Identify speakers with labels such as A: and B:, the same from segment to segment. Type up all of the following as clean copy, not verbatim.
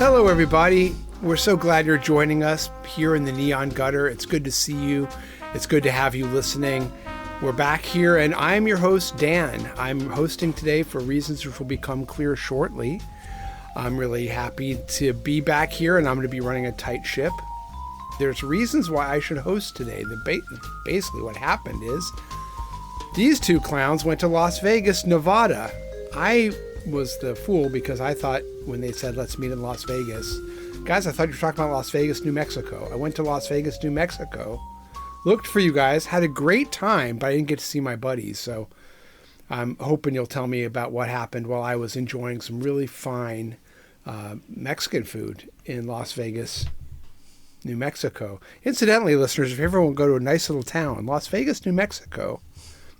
A: Hello, everybody. We're so glad you're joining us here in the Neon Gutter. It's good to see you. It's good to have you listening. We're back here, and I'm your host, Dan. I'm hosting today for reasons which will become clear shortly. I'm really happy to be back here, and I'm going to be running a tight ship. There's reasons why I should host today. Basically, what happened is these two clowns went to Las Vegas, Nevada. I was the fool because I thought when they said, let's meet in Las Vegas, guys, I thought you were talking about Las Vegas, New Mexico. I went to Las Vegas, New Mexico, looked for you guys, had a great time, but I didn't get to see my buddies. So I'm hoping you'll tell me about what happened while I was enjoying some really fine Mexican food in Las Vegas, New Mexico. Incidentally, listeners, if you ever want to go to a nice little town, Las Vegas, New Mexico,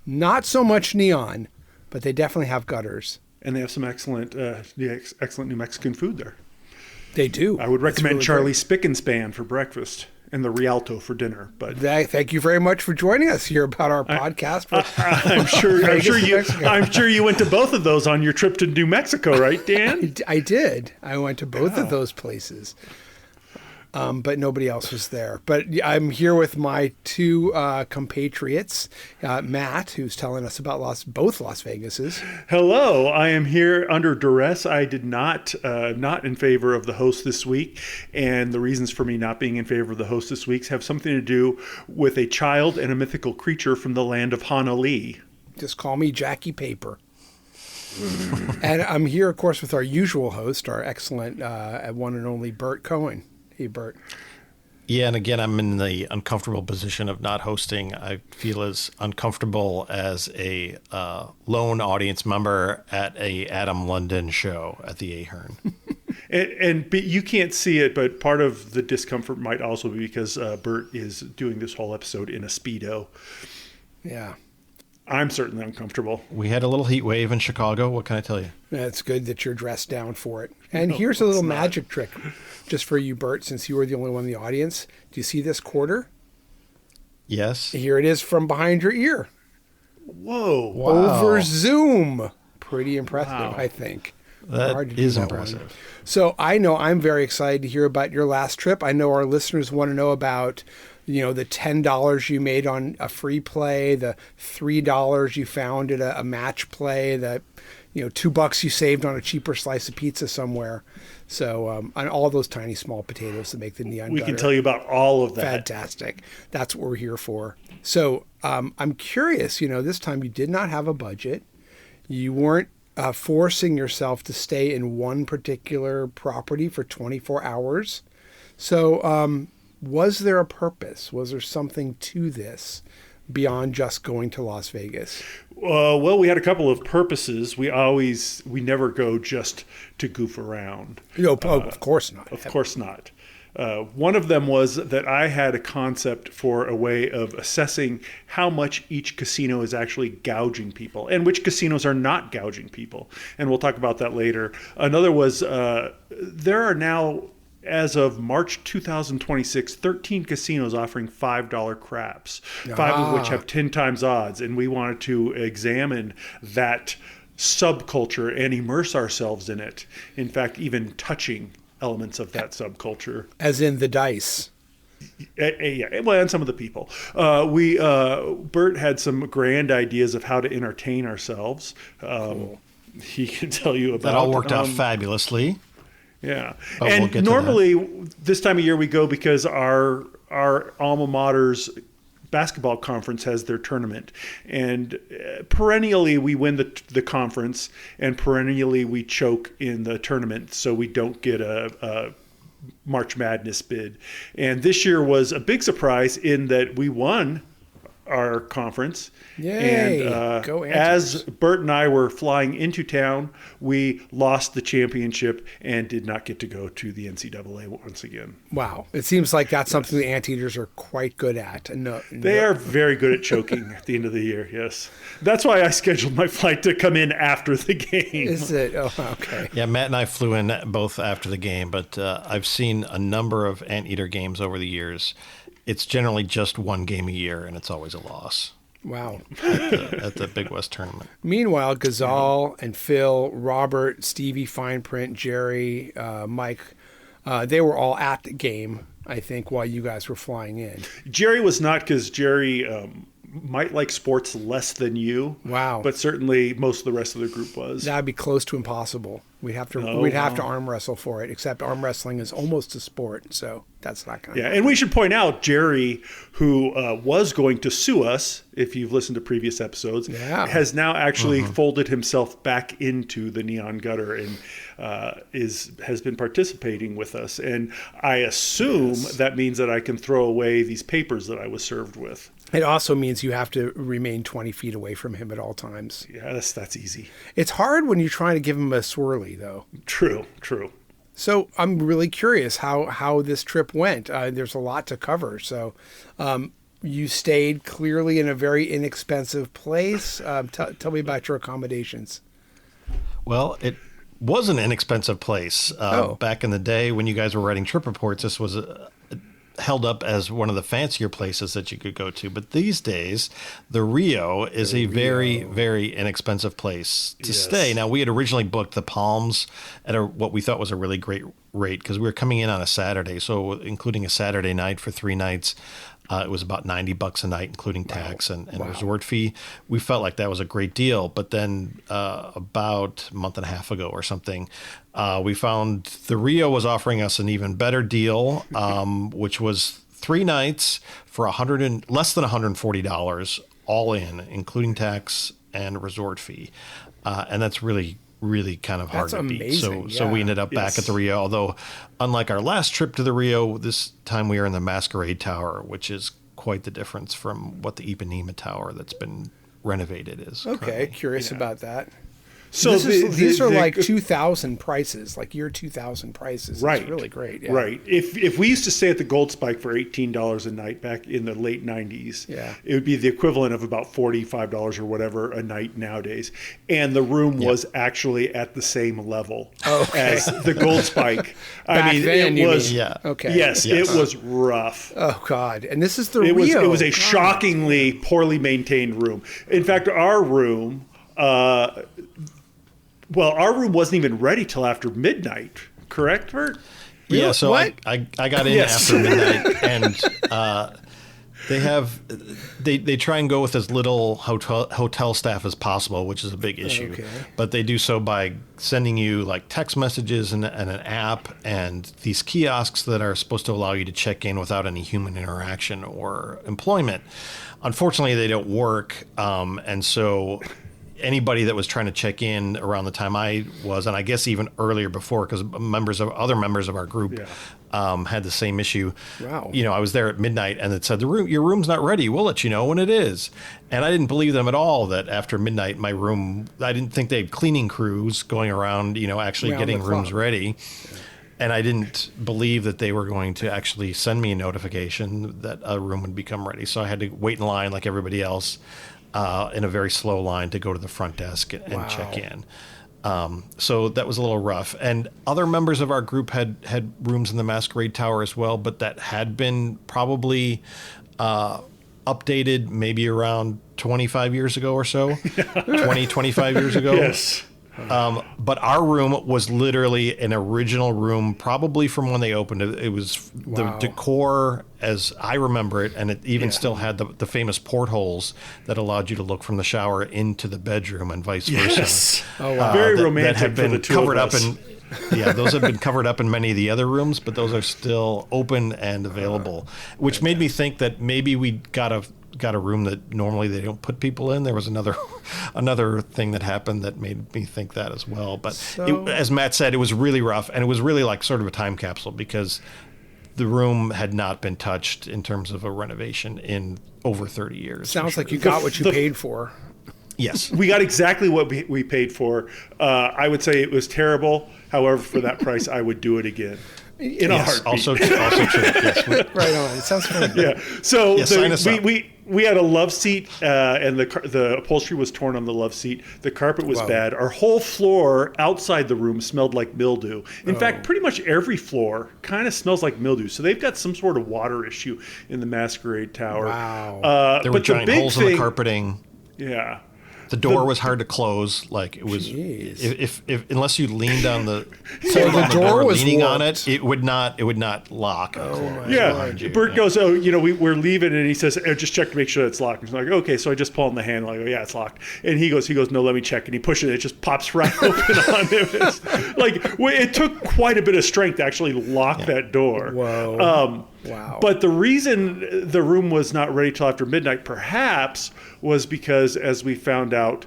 A: not so much neon, but they definitely have gutters.
B: And they have some excellent New Mexican food there.
A: They do.
B: I would recommend really Charlie's Spick and Span for breakfast and the Rialto for dinner. But
A: thank you very much for joining us here about our podcast.
B: I'm sure you went to both of those on your trip to New Mexico, right, Dan?
A: I did. I went to both of those places. But nobody else was there. But I'm here with my two compatriots, Matt, who's telling us about both Las Vegases.
B: Hello, I am here under duress. I did not in favor of the host this week, and the reasons for me not being in favor of the host this week have something to do with a child and a mythical creature from the land of Honolulu.
A: Just call me Jackie Paper. And I'm here, of course, with our usual host, our excellent one and only Bert Cohen. Hey, Bert.
C: Yeah, and again, I'm in the uncomfortable position of not hosting. I feel as uncomfortable as a lone audience member at a Adam London show at the Ahern.
B: and you can't see it, but part of the discomfort might also be because Bert is doing this whole episode in a Speedo.
A: Yeah.
B: I'm certainly uncomfortable.
C: We had a little heat wave in Chicago. What can I tell you?
A: It's good that you're dressed down for it. And here's a little magic trick just for you, Bert, since you were the only one in the audience. Do you see this quarter?
C: Yes.
A: Here it is from behind your ear.
B: Whoa.
A: Wow. Over Zoom. Pretty impressive, wow. I think.
C: That is impressive.
A: One. So I know I'm very excited to hear about your last trip. I know our listeners want to know about the $10 you made on a free play, the $3 you found at a match play, the $2 you saved on a cheaper slice of pizza somewhere. So on all those tiny small potatoes that make the Neon Gutter.
B: We can tell you about all of that.
A: Fantastic. That's what we're here for. So I'm curious, this time you did not have a budget. You weren't forcing yourself to stay in one particular property for 24 hours. So was there a purpose? Was there something to this beyond just going to Las Vegas?
B: Well, we had a couple of purposes. We never go just to goof around.
A: Of course not.
B: Of course not. One of them was that I had a concept for a way of assessing how much each casino is actually gouging people and which casinos are not gouging people. And we'll talk about that later. Another was there are now, as of March 2026, 13 casinos offering $5 craps, 5 of which have 10 times odds. And we wanted to examine that subculture and immerse ourselves in it. In fact, even touching elements of that subculture.
A: As in the dice.
B: Yeah, well, and some of the people. Bert had some grand ideas of how to entertain ourselves.
A: Cool.
B: He can tell you about
C: that. All worked out fabulously.
B: Yeah.
C: But
B: and normally this time of year we go because our alma mater's basketball conference has their tournament, and perennially we win the conference, and perennially we choke in the tournament, so we don't get a March Madness bid. And this year was a big surprise in that we won our conference.
A: Yay.
B: And
A: Go Antlers.
B: As Bert and I were flying into town, we lost the championship and did not get to go to the NCAA once again.
A: Wow. It seems like that's something the Anteaters are quite good at.
B: They are very good at choking at the end of the year, yes. That's why I scheduled my flight to come in after the game.
A: Is it? Oh, okay.
C: Yeah, Matt and I flew in both after the game, but I've seen a number of Anteater games over the years. It's generally just one game a year, and it's always a loss.
A: Wow.
C: At the Big West tournament.
A: Meanwhile, Ghazal and Phil, Robert, Stevie, Fine Print, Jerry, Mike, They were all at the game, I think, while you guys were flying in.
B: Jerry was not, because Jerry might like sports less than you.
A: Wow.
B: But certainly most of the rest of the group was.
A: That'd be close to impossible. We'd have to arm wrestle for it, except arm wrestling is almost a sport, so that's not going to happen.
B: And we should point out Jerry, who was going to sue us, if you've listened to previous episodes, has now actually folded himself back into the Neon Gutter and has been participating with us. And I assume that means that I can throw away these papers that I was served with.
A: It also means you have to remain 20 feet away from him at all times.
B: Yeah, that's easy.
A: It's hard when you're trying to give him a swirly, though.
B: True.
A: So I'm really curious how this trip went. There's a lot to cover. So you stayed clearly in a very inexpensive place. Tell me about your accommodations.
C: Well, it was an inexpensive place. Back in the day when you guys were writing trip reports, this was held up as one of the fancier places that you could go to. But these days, the Rio is a very, very inexpensive place to stay. Now, we had originally booked the Palms at what we thought was a really great rate because we were coming in on a Saturday. So including a Saturday night for 3 nights, it was about $90 a night, including tax and resort fee. We felt like that was a great deal. But then about a month and a half ago or something, we found the Rio was offering us an even better deal, which was 3 nights for less than $140 all in, including tax and resort fee. And that's really kind of hard to beat. So we ended up back at the Rio, although unlike our last trip to the Rio, this time we were in the Masquerade Tower, which is quite the difference from what the Ipanema Tower that's been renovated is.
A: Okay,
C: currently.
A: curious about that.
B: So
A: these are like 2000 prices, like year 2000 prices.
B: Right.
A: It's really great. Yeah.
B: Right. If we used to stay at the Gold Spike for $18 a night back in the late 90s, it would be the equivalent of about $45 or whatever a night nowadays. And the room was actually at the same level as the Gold Spike. It was.
A: Okay.
B: Yes, it was rough.
A: Oh God! And this is the Rio.
B: It was a shockingly poorly maintained room. In fact, our room. Our room wasn't even ready till after midnight, correct, Bert?
C: Yeah, so
A: what?
C: I got in after midnight, and they try and go with as little hotel staff as possible, which is a big issue.
A: Okay.
C: But they do so by sending you like text messages and an app and these kiosks that are supposed to allow you to check in without any human interaction or employment. Unfortunately, they don't work, and so anybody that was trying to check in around the time I was, and I guess even earlier before, because other members of our group had the same issue.
A: Wow.
C: I was there at midnight, and it said your room's not ready. We'll let you know when it is. And I didn't believe them at all that after midnight, my room. I didn't think they had cleaning crews going around, actually getting rooms ready. Yeah. And I didn't believe that they were going to actually send me a notification that a room would become ready. So I had to wait in line like everybody else. In a very slow line to go to the front desk and check in. So that was a little rough. And other members of our group had rooms in the Masquerade Tower as well, but that had been probably updated maybe around 25 years ago or so, 25 years ago.
B: Yes.
C: But our room was literally an original room, probably from when they opened it. It was the decor as I remember it, and it even still had the famous portholes that allowed you to look from the shower into the bedroom and vice versa.
B: Yes. Oh, wow. Very romantic
C: that have been
B: for the two
C: covered
B: of us.
C: up in those have been covered up in many of the other rooms, but those are still open and available, which made me think that maybe we got a room that normally they don't put people in. There was another thing that happened that made me think that as well. But as Matt said, it was really rough, and it was really like sort of a time capsule because the room had not been touched in terms of a renovation in over 30 years.
A: Sounds like you got what you paid for.
C: Yes.
B: We got exactly what we paid for. I would say it was terrible. However, for that price, I would do it again. In a heartbeat.
C: Also true. Yes.
A: Right on. It sounds fun.
B: Yeah. So
C: sign us up.
B: We had a love seat, and the upholstery was torn on the love seat. The carpet was bad. Our whole floor outside the room smelled like mildew. In fact, pretty much every floor kind of smells like mildew. So they've got some sort of water issue in the Masquerade Tower.
A: Wow.
C: There were giant holes in the carpeting.
B: Yeah.
C: The door was hard to close. Like it was,
A: Jeez.
C: if unless you leaned on the,
A: the door was
C: leaning
A: warped.
C: on it, it would not lock. And close
B: Yeah,
C: behind you.
B: Bert goes, we're leaving, and he says, just check to make sure it's locked. He's like, okay, so I just pull on the handle. I go, yeah, it's locked. And he goes, no, let me check. And he pushes it, it just pops right open on him. It's like, it took quite a bit of strength to actually lock that door.
A: Whoa. Wow.
B: But the reason the room was not ready till after midnight, perhaps, was because, as we found out,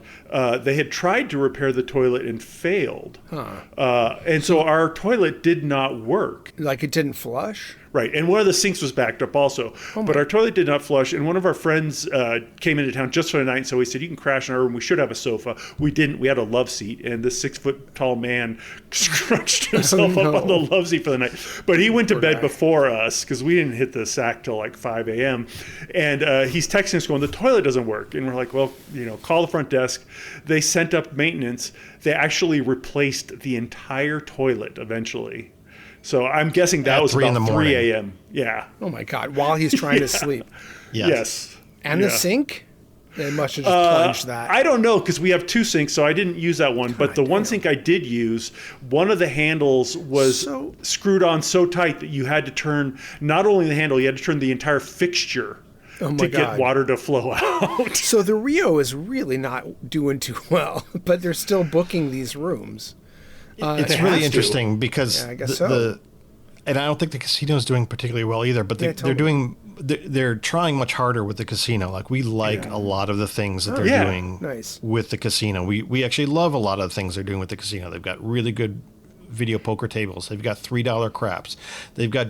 B: they had tried to repair the toilet and failed. And so our toilet did not work.
A: Like it didn't flush?
B: Right, and one of the sinks was backed up also. But our toilet did not flush, and one of our friends came into town just for the night, so he said, you can crash in our room, we should have a sofa. We didn't, we had a love seat, and this 6-foot-tall man scrunched himself up on the love seat for the night. But he went to bed before us, because we didn't hit the sack till like 5 a.m. And he's texting us going, the toilet doesn't work. And we're like, well, call the front desk. They sent up maintenance. They actually replaced the entire toilet eventually. So I'm guessing that was about 3 a.m. Yeah.
A: Oh my God! While he's trying to sleep.
B: Yes.
A: And the sink? They must have just plunged that.
B: I don't know, because we have 2 sinks, so I didn't use that one. But the one sink I did use, one of the handles was screwed on so tight that you had to turn not only the handle, you had to turn the entire fixture to get water to flow out.
A: So the Rio is really not doing too well, but they're still booking these rooms.
C: It's really interesting because
A: I guess so.
C: And I don't think the casino is doing particularly well either, but they're trying much harder with the casino. Like we like a lot of the things that they're doing with the casino. We actually love a lot of the things they're doing with the casino. They've got really good video poker tables. They've got $3 craps. They've got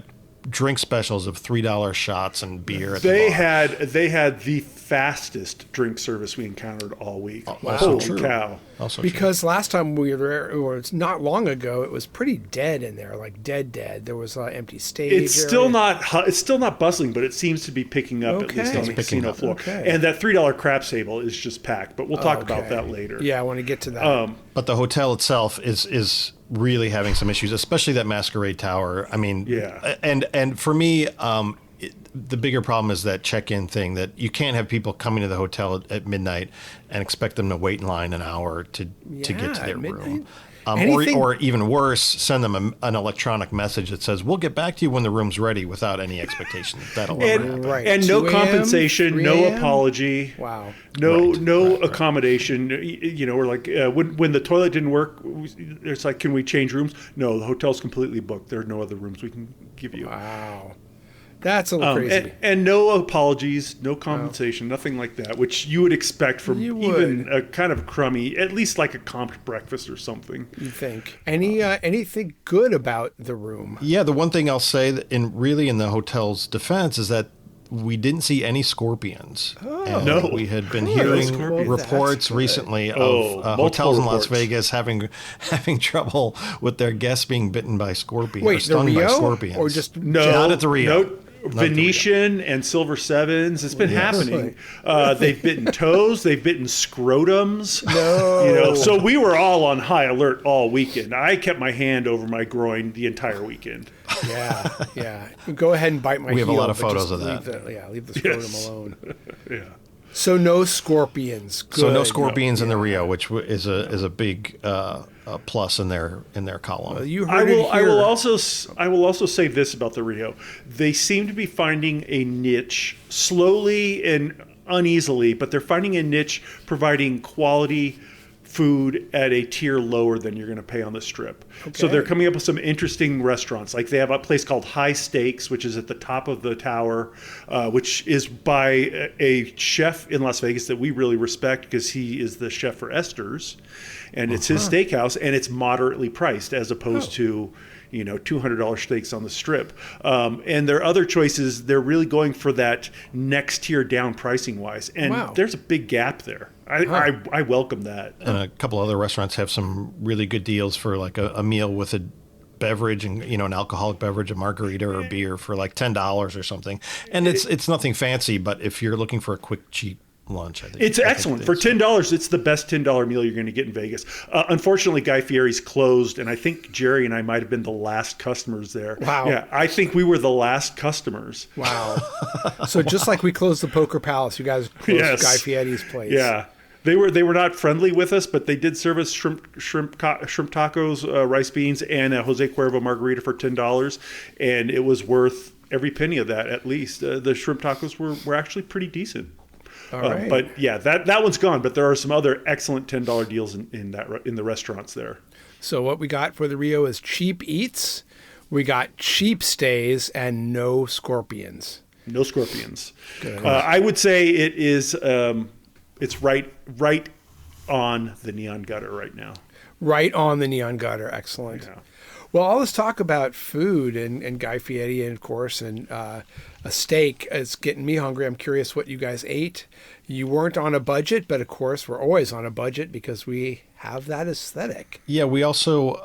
C: drink specials of $3 shots and beer at the bar.
B: They had the fastest drink service we encountered all week.
C: Holy
B: cow.
A: Because last time we were there, or it's not long ago, it was pretty dead in there, like dead. There was an empty stage.
B: It's still not bustling, but it seems to be picking up at least on the casino floor. And that $3 craps table is just packed, but we'll talk about that later.
A: Yeah, I want to get to that.
C: But the hotel itself is really having some issues, especially that Masquerade Tower. I mean, and for me, the bigger problem is that check-in thing, that you can't have people coming to the hotel at midnight and expect them to wait in line an hour to get to their room. Or even worse, send them an electronic message that says, we'll get back to you when the room's ready, without any expectation that'll ever happen.
B: And no compensation, no apology.
A: Wow.
B: No accommodation. We're like, when the toilet didn't work, it's like, can we change rooms? No, the hotel's completely booked. There are no other rooms we can give you.
A: Wow. That's a little crazy.
B: And no apologies, no compensation, nothing like that, which you would expect from even a kind of crummy, at least like a comped breakfast or something.
A: You think. Anything good about the room?
C: Yeah, the one thing I'll say that in the hotel's defense is that we didn't see any scorpions.
B: No.
C: We had been hearing reports recently of hotels in Las Vegas having trouble with their guests being bitten by scorpions.
A: Wait,
C: or stung by scorpions.
A: Or just
C: not at the Rio.
B: No. Venetian and Silver Sevens. It's been happening. They've bitten toes. They've bitten scrotums.
A: No.
B: So we were all on high alert all weekend. I kept my hand over my groin the entire weekend.
A: Yeah. Go ahead and bite my heel.
C: We have a lot of photos of that.
A: Leave the scrotum alone.
B: Yeah.
A: So no scorpions. Good.
C: So no scorpions in the Rio, which is a big plus in their column.
A: Well, you heard it here.
B: I will also say this about the Rio. They seem to be finding a niche slowly and uneasily, but they're finding a niche providing quality food at a tier lower than you're going to pay on the Strip. So they're coming up with some interesting restaurants. Like they have a place called High Steaks, which is at the top of the tower, which is by a chef in Las Vegas that we really respect, because he is the chef for Esther's, and it's his steakhouse, and it's moderately priced as opposed to $200 steaks on the Strip. And their other choices, they're really going for that next tier down pricing wise. And there's a big gap there. I welcome that.
C: And a couple other restaurants have some really good deals for like a meal with a beverage and an alcoholic beverage, a margarita or a beer for like $10 or something. And it's nothing fancy, but if you're looking for a quick, cheap lunch, I think
B: it's excellent. For $10, it's the best $10 meal you're going to get in Vegas. Unfortunately, Guy Fieri's closed, and I think Jerry and I might have been the last customers there.
A: Wow.
B: Yeah, I think we were the last customers.
A: Wow. So just like we closed the Poker Palace, you guys closed Guy Fieri's place.
B: Yeah. They were not friendly with us, but they did serve us shrimp tacos, rice beans, and a Jose Cuervo margarita for $10, and it was worth every penny of that at least. The shrimp tacos were actually pretty decent.
A: All right.
B: But yeah, that one's gone. But there are some other excellent $10 deals in the restaurants there.
A: So what we got for the Rio is cheap eats, we got cheap stays, and no scorpions.
B: No scorpions. I would say it is. It's right on the Neon Gutter right now.
A: Right on the Neon Gutter. Excellent.
B: Yeah.
A: Well, all this talk about food and Guy Fieri, and of course, and a steak is getting me hungry. I'm curious what you guys ate. You weren't on a budget, but of course, we're always on a budget because we have that aesthetic.
C: Yeah, we also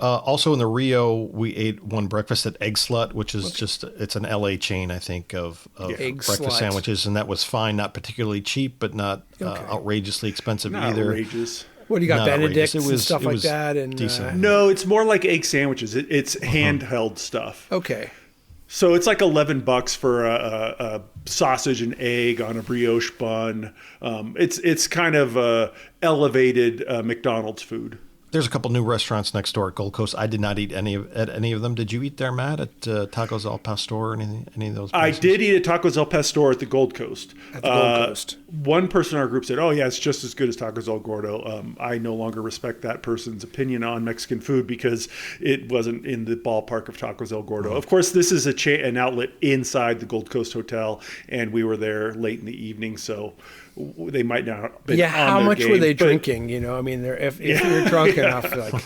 C: in the Rio, we ate one breakfast at Egg Slut, which is it's an LA chain, I think, of breakfast sandwiches, and that was fine. Not particularly cheap, but not outrageously expensive
B: Not
C: either.
B: Outrageous.
A: What do you got, Benedict's and stuff like that? And
C: decent.
B: No, it's more like egg sandwiches. It's handheld stuff.
A: Okay.
B: So it's like $11 for a sausage and egg on a brioche bun. It's kind of elevated McDonald's food.
C: There's a couple new restaurants next door at Gold Coast. I did not eat any of them. Did you eat there, Matt, at Tacos El Pastor or any of those places?
B: I did eat at Tacos El Pastor at the Gold Coast.
A: At the Gold Coast.
B: One person in our group said, "Oh yeah, it's just as good as Tacos El Gordo." I no longer respect that person's opinion on Mexican food because it wasn't in the ballpark of Tacos El Gordo. Of course, this is an outlet inside the Gold Coast Hotel, and we were there late in the evening, so they might not have been on
A: how
B: their
A: much
B: game,
A: were they
B: but
A: drinking? You know, I mean, if you're drunk enough, like,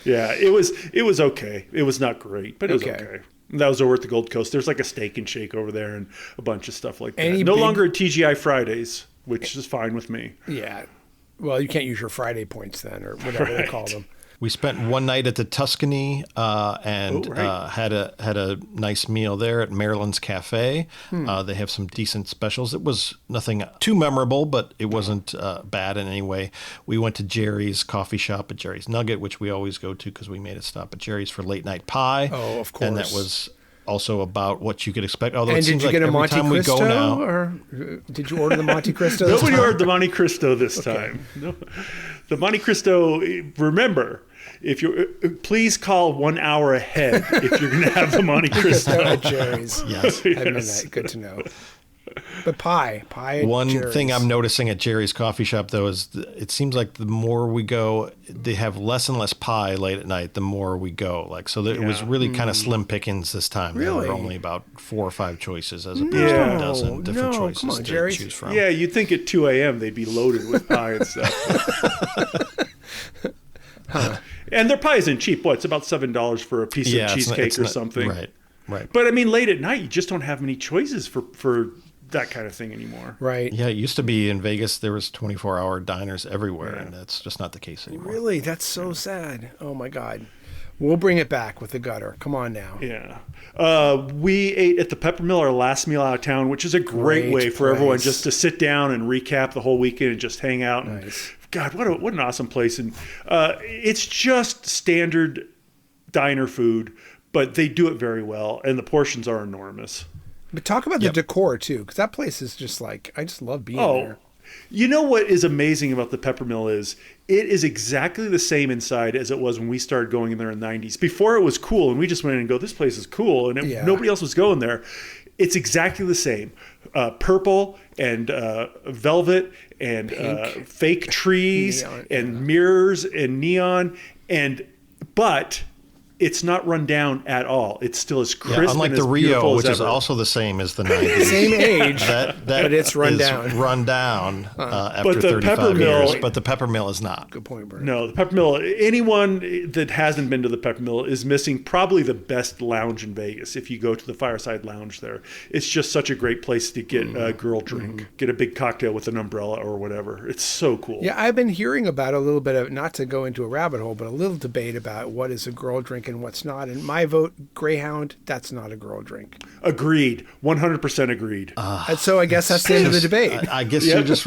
B: yeah, it was okay. It was not great, but it was okay. That was over at the Gold Coast. There's like a steak and shake over there and a bunch of stuff like that. No longer at TGI Fridays, which is fine with me.
A: Yeah. Well, you can't use your Friday points then, or whatever they call them.
C: We spent one night at the Tuscany and had a nice meal there at Maryland's Cafe. They have some decent specials. It was nothing too memorable, but it wasn't bad in any way. We went to Jerry's coffee shop at Jerry's Nugget, which we always go to because we made a stop at Jerry's for late night pie.
A: Oh, of course.
C: And that was also about what you could expect. Although
A: and
C: it seems
A: did you
C: like
A: get a
C: every
A: Monte
C: time we
A: Cristo,
C: go now,
A: or did you order the Monte Cristo?
B: Nobody ordered the Monte Cristo this time. No. The Monte Cristo, remember, if you please call 1 hour ahead if you're going to have the Monte Cristo
A: at Jerry's.
C: Yes.
A: At midnight. Good to know. But pie at
C: One
A: Jerry's.
C: thing I'm noticing at Jerry's coffee shop, though, is it seems like the more we go, they have less and less pie late at night, the more we go. Like, so it was really kind of slim pickings this time.
A: Really?
C: There were only about 4 or 5 choices as opposed to a dozen different choices
A: come on,
C: to
A: Jerry's.
C: choose from.
B: Yeah, you'd think at 2 a.m. they'd be loaded with pie and stuff. And their pie isn't cheap. It's about $7 for a piece of cheesecake or something.
C: Right.
B: But I mean, late at night, you just don't have many choices for that kind of thing anymore.
A: Right.
C: Yeah, it used to be in Vegas, there was 24-hour diners everywhere, and that's just not the case anymore.
A: Really? That's so sad. Oh, my God. We'll bring it back with the gutter. Come on now.
B: Yeah. We ate at the Peppermill, our last meal out of town, which is a great way for everyone just to sit down and recap the whole weekend and just hang out.
A: Nice.
B: And God, what an awesome place. And it's just standard diner food, but they do it very well, and the portions are enormous.
A: But talk about the decor, too, because that place is just like, I just love being there.
B: You know what is amazing about the Peppermill is it is exactly the same inside as it was when we started going in there in the 90s. Before it was cool, and we just went in and go, this place is cool, and nobody else was going there. It's exactly the same. Purple and velvet and fake trees and mirrors and neon, but it's not run down at all. It's still as crisp
C: unlike
B: and as
C: the Rio,
B: beautiful
C: which
B: as
C: is
B: ever.
C: also the same as the 90s.
A: Same age,
C: but
A: it's run
C: is
A: down.
C: Run down after
B: But the
C: 35
B: Peppermill-
C: years. But the Peppermill is not.
A: Good point, Bert.
B: No, the Peppermill, anyone that hasn't been to the Peppermill is missing probably the best lounge in Vegas if you go to the Fireside Lounge there. It's just such a great place to get a girl drink, get a big cocktail with an umbrella or whatever. It's so cool.
A: Yeah, I've been hearing about a little bit of, not to go into a rabbit hole, but a little debate about what is a girl drink and what's not. And my vote, Greyhound, that's not a girl drink.
B: Agreed. 100% agreed.
A: And so I guess that's the end of the debate.
C: I guess you're just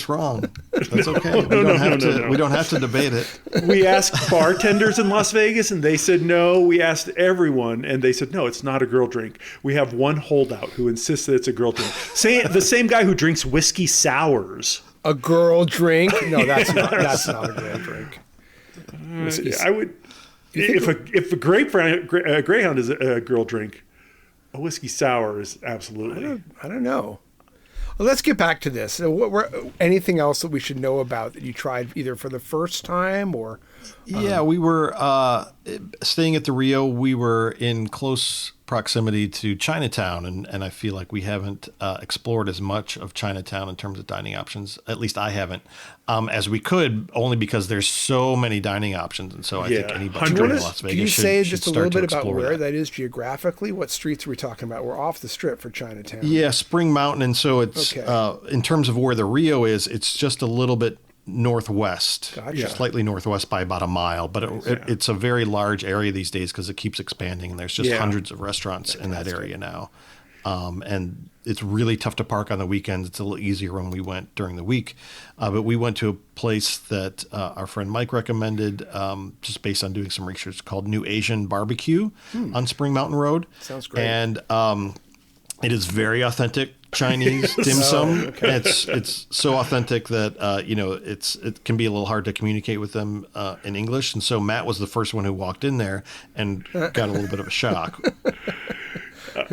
C: wrong. That's okay. We don't have to debate it.
B: We asked bartenders in Las Vegas and they said no. We asked everyone and they said no, it's not a girl drink. We have one holdout who insists that it's a girl drink. The same guy who drinks whiskey sours.
A: A girl drink? No, that's not a girl drink.
B: I would, if a Greyhound is a girl drink, a whiskey sour is absolutely.
A: I don't know. Well, let's get back to this. So anything else that we should know about that you tried either for the first time or?
C: Yeah, we were staying at the Rio. We were in close proximity to Chinatown, and I feel like we haven't explored as much of Chinatown in terms of dining options. At least I haven't, as we could, only because there's so many dining options, and so I think anybody in Las Vegas
A: Can you
C: should
A: say just a little bit about where
C: that.
A: that is geographically? What streets are we talking about? We're off the strip for Chinatown.
C: Yeah, Spring Mountain, and so it's in terms of where the Rio is, it's just a little bit northwest, slightly northwest by about a mile, but it's a very large area these days because it keeps expanding, and there's just hundreds of restaurants in that area now. And it's really tough to park on the weekends. It's a little easier when we went during the week. But we went to a place that our friend Mike recommended just based on doing some research called New Asian Barbecue on Spring Mountain Road.
A: Sounds great.
C: And it is very authentic Chinese dim sum. Okay. It's so authentic that it can be a little hard to communicate with them in English. And so Matt was the first one who walked in there and got a little bit of a shock.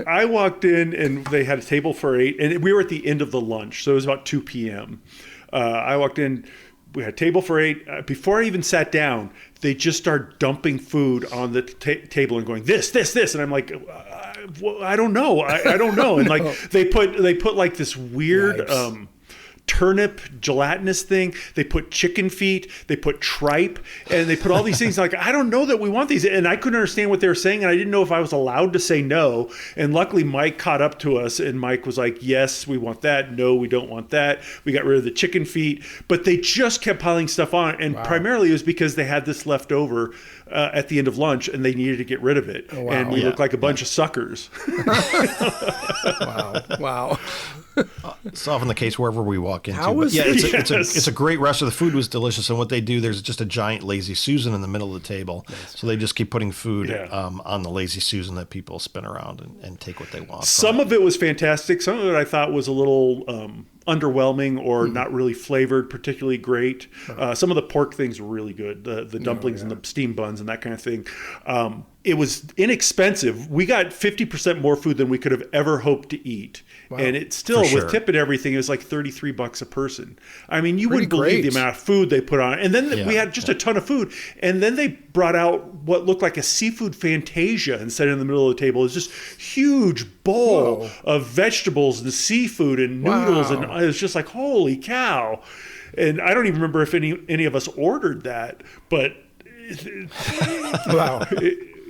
B: I walked in and they had a table for 8, and we were at the end of the lunch, so it was about 2 p.m. I walked in. We had a table for 8. Before I even sat down, they just started dumping food on the table and going, this. And I'm like, I don't know. I don't know. And like they put like this weird turnip gelatinous thing. They put chicken feet. They put tripe, and they put all these things. Like, I don't know that we want these. And I couldn't understand what they were saying, and I didn't know if I was allowed to say no. And luckily, Mike caught up to us, and Mike was like, yes, we want that. No, we don't want that. We got rid of the chicken feet. But they just kept piling stuff on, and primarily it was because they had this left over at the end of lunch, and they needed to get rid of it. Oh, wow. And we looked like a bunch of suckers.
A: Wow.
C: It's often the case wherever we walk into.
B: It's
C: a great restaurant. The food was delicious, and what they do, there's just a giant Lazy Susan in the middle of the table. Nice. So they just keep putting food on the Lazy Susan that people spin around and take what they want.
B: Some of it was fantastic. Some of it I thought was a little underwhelming or not really flavored particularly great. Some of the pork things were really good. The dumplings and the steamed buns and that kind of thing. It was inexpensive. We got 50% more food than we could have ever hoped to eat. Wow. And it still, with tip and everything, it was like $33 a person. I mean, you wouldn't believe the amount of food they put on. And then we had just a ton of food. And then they brought out what looked like a seafood fantasia and set it in the middle of the table. It was just huge bowl of vegetables and seafood and noodles. And it was just like, holy cow. And I don't even remember if any of us ordered that. But
A: wow.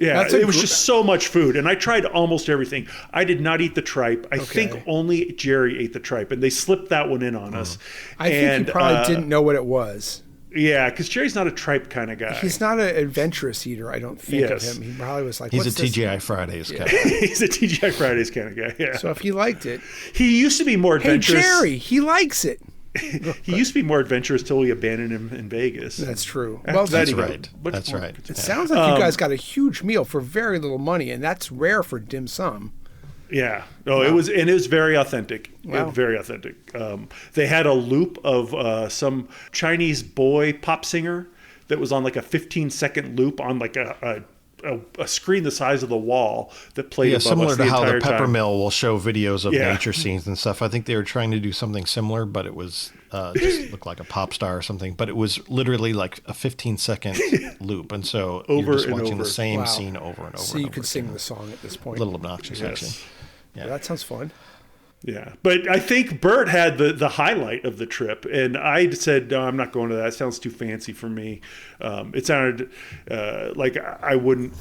B: It was just so much food. And I tried almost everything. I did not eat the tripe. I think only Jerry ate the tripe. And they slipped that one in on us.
A: I think he probably didn't know what it was.
B: Yeah, because Jerry's not a tripe kind of guy.
A: He's not an adventurous eater, I don't think of him. He probably was like,
C: he's a TGI Fridays guy.
B: He's a TGI Fridays kind of guy, yeah.
A: So if he liked it.
B: He used to be more adventurous.
A: Hey, Jerry, he likes it.
B: He used to be more adventurous till we abandoned him in Vegas.
A: That's true.
C: Well, that's right. That's right.
A: It sounds like you guys got a huge meal for very little money, and that's rare for dim sum.
B: Yeah. Oh, it was very authentic.
A: Wow.
B: Very authentic. They had a loop of some Chinese boy pop singer that was on like a 15-second loop on like a screen the size of the wall that played above
C: similar
B: us
C: to how the
B: time.
C: Peppermill will show videos of nature scenes and stuff. I think they were trying to do something similar, but it was just looked like a pop star or something. But it was literally like a 15-second loop, and so you're just watching the same scene over and over.
A: So you could sing the song at this point.
C: A little obnoxious, actually.
A: Yeah, that sounds fun.
B: Yeah, but I think Bert had the highlight of the trip, and I said, no, I'm not going to that. It sounds too fancy for me. It sounded like I wouldn't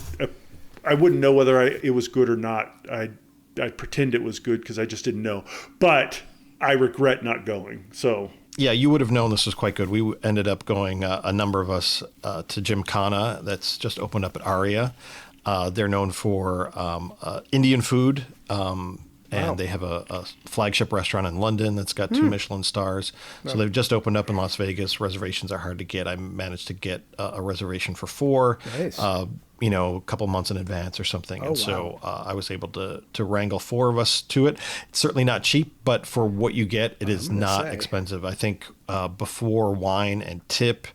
B: know whether it was good or not. I'd pretend it was good because I just didn't know. But I regret not going. So
C: yeah, you would have known this was quite good. We ended up going, a number of us, to Gymkhana that's just opened up at Aria. They're known for Indian food. and they have a flagship restaurant in London that's got 2 Michelin stars. So they've just opened up in Las Vegas. Reservations are hard to get. I managed to get a reservation for 4.
A: Nice.
C: A couple months in advance or something. So I was able to wrangle 4 of us to it. It's certainly not cheap, but for what you get, it is not expensive. I think before wine and tip,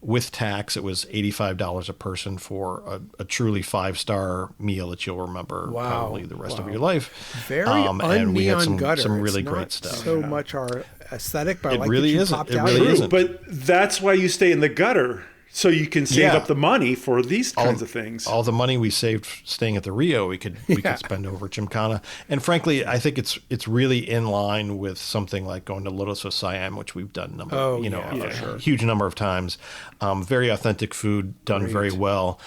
C: with tax, it was $85 a person for a truly 5-star meal that you'll remember probably the rest of your life.
A: Very
C: and we had some
A: gutter.
C: really
A: it's
C: great stuff.
A: So much our aesthetic, but
C: It
A: I like
C: really
A: that you
C: isn't.
A: popped
C: It
A: out.
C: really isn't.
B: But that's why you stay in the gutter, so you can save up the money for these kinds of things.
C: All the money we saved staying at the Rio, we could spend over Gymkhana. And frankly, I think it's really in line with something like going to Lotus of Siam, which we've done a huge number of times. Very authentic food, done very well.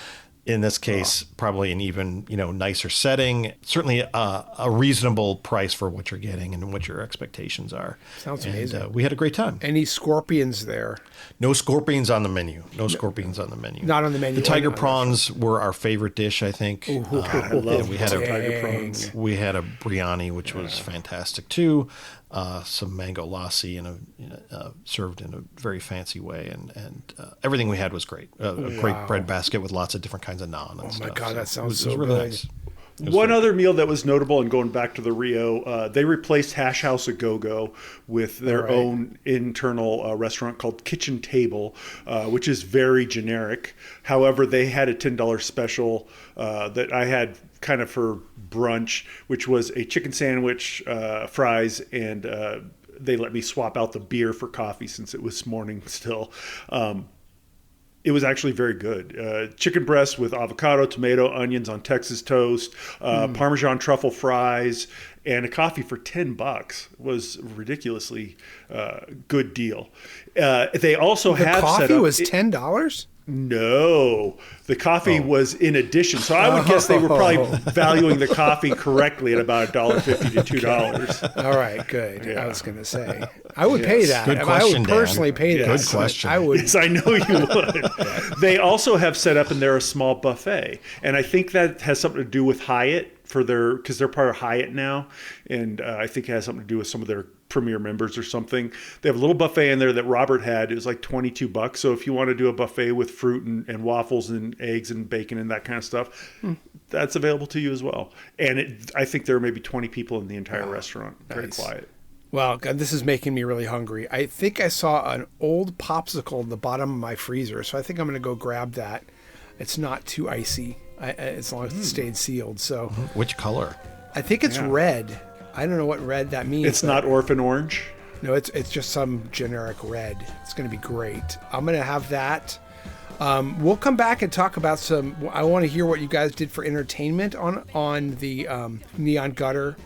C: In this case, probably an even nicer setting. Certainly a reasonable price for what you're getting and what your expectations are.
A: Sounds amazing.
C: We had a great time.
A: Any scorpions there?
C: No scorpions on the menu. No scorpions on the menu.
A: Not on the menu.
C: The tiger prawns were our favorite dish, I think.
B: I love tiger prawns.
C: We had a biryani, which was fantastic too. Some mango lassi served in a very fancy way, and everything we had was great. A great bread basket with lots of different kinds of naan and stuff.
A: Oh my God, that sounds
C: it was really nice.
B: One other meal that was notable, and going back to the Rio, they replaced Hash House A Go-Go with their own internal restaurant called Kitchen Table, which is very generic. However, they had a $10 special that I had kind of for brunch, which was a chicken sandwich, fries, and they let me swap out the beer for coffee since it was morning still. It was actually very good. Chicken breast with avocado, tomato, onions on Texas toast, Parmesan truffle fries, and a coffee for $10 was a ridiculously good deal. They also have
A: coffee
B: set up,
A: was $10.
B: No, the coffee was in addition. So I would guess they were probably valuing the coffee correctly at about $1.50 to $2.
A: All right, good. I was going to say I would pay that.
C: Good
A: I
C: question,
A: would personally
C: Dan.
A: pay that.
C: Good question.
A: I would.
B: Yes, I know you would. They also have set up in there a small buffet, and I think that has something to do with Hyatt because they're part of Hyatt now, and I think it has something to do with some of their premier members or something. They have a little buffet in there that Robert had. It was like $22. So if you want to do a buffet with fruit and waffles and eggs and bacon and that kind of stuff, that's available to you as well. And I think there are maybe 20 people in the entire restaurant. Very quiet.
A: Well, God, this is making me really hungry. I think I saw an old popsicle in the bottom of my freezer, so I think I'm going to go grab that. It's not too icy, as long as it stayed sealed. So,
C: which color?
A: I think it's red. I don't know what red that means.
B: It's not orphan orange?
A: No, it's just some generic red. It's going to be great. I'm going to have that. We'll come back and talk about some. I want to hear what you guys did for entertainment on the Neon Gutter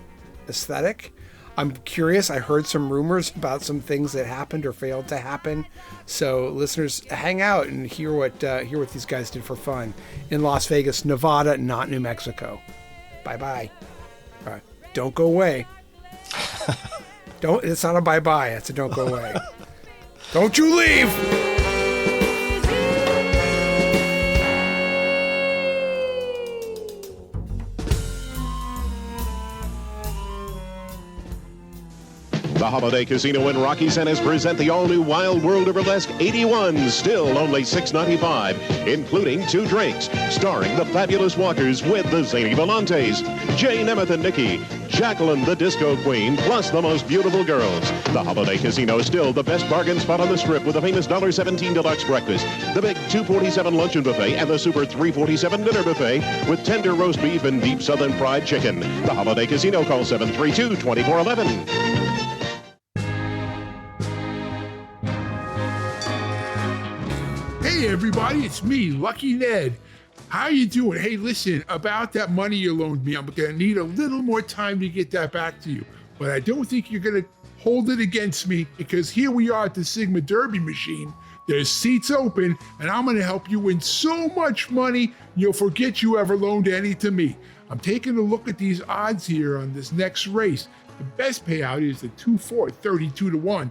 A: aesthetic. I'm curious. I heard some rumors about some things that happened or failed to happen. So listeners, hang out and hear what these guys did for fun in Las Vegas, Nevada, not New Mexico. Bye-bye. All right. Don't go away. It's not a bye-bye. It's a don't go away. Don't you leave.
D: The Holiday Casino in Rocky Centers present the all-new Wild World of Burlesque 81, still only $6.95, including 2 drinks, starring the Fabulous Walkers with the Zany Volantes, Jay Nemeth and Nikki, Jacqueline the Disco Queen, plus the most beautiful girls. The Holiday Casino is still the best bargain spot on the Strip with the famous $1.17 deluxe breakfast, the big $2.47 luncheon buffet, and the super $3.47 dinner buffet with tender roast beef and deep Southern fried chicken. The Holiday Casino, call 732-2411.
E: Hey everybody, it's me, Lucky Ned. How you doing? Hey, listen, about that money you loaned me, I'm gonna need a little more time to get that back to you. But I don't think you're gonna hold it against me, because here we are at the Sigma Derby machine. There's seats open, and I'm gonna help you win so much money, you'll forget you ever loaned any to me. I'm taking a look at these odds here on this next race. The best payout is the 2-4, 32 to 1.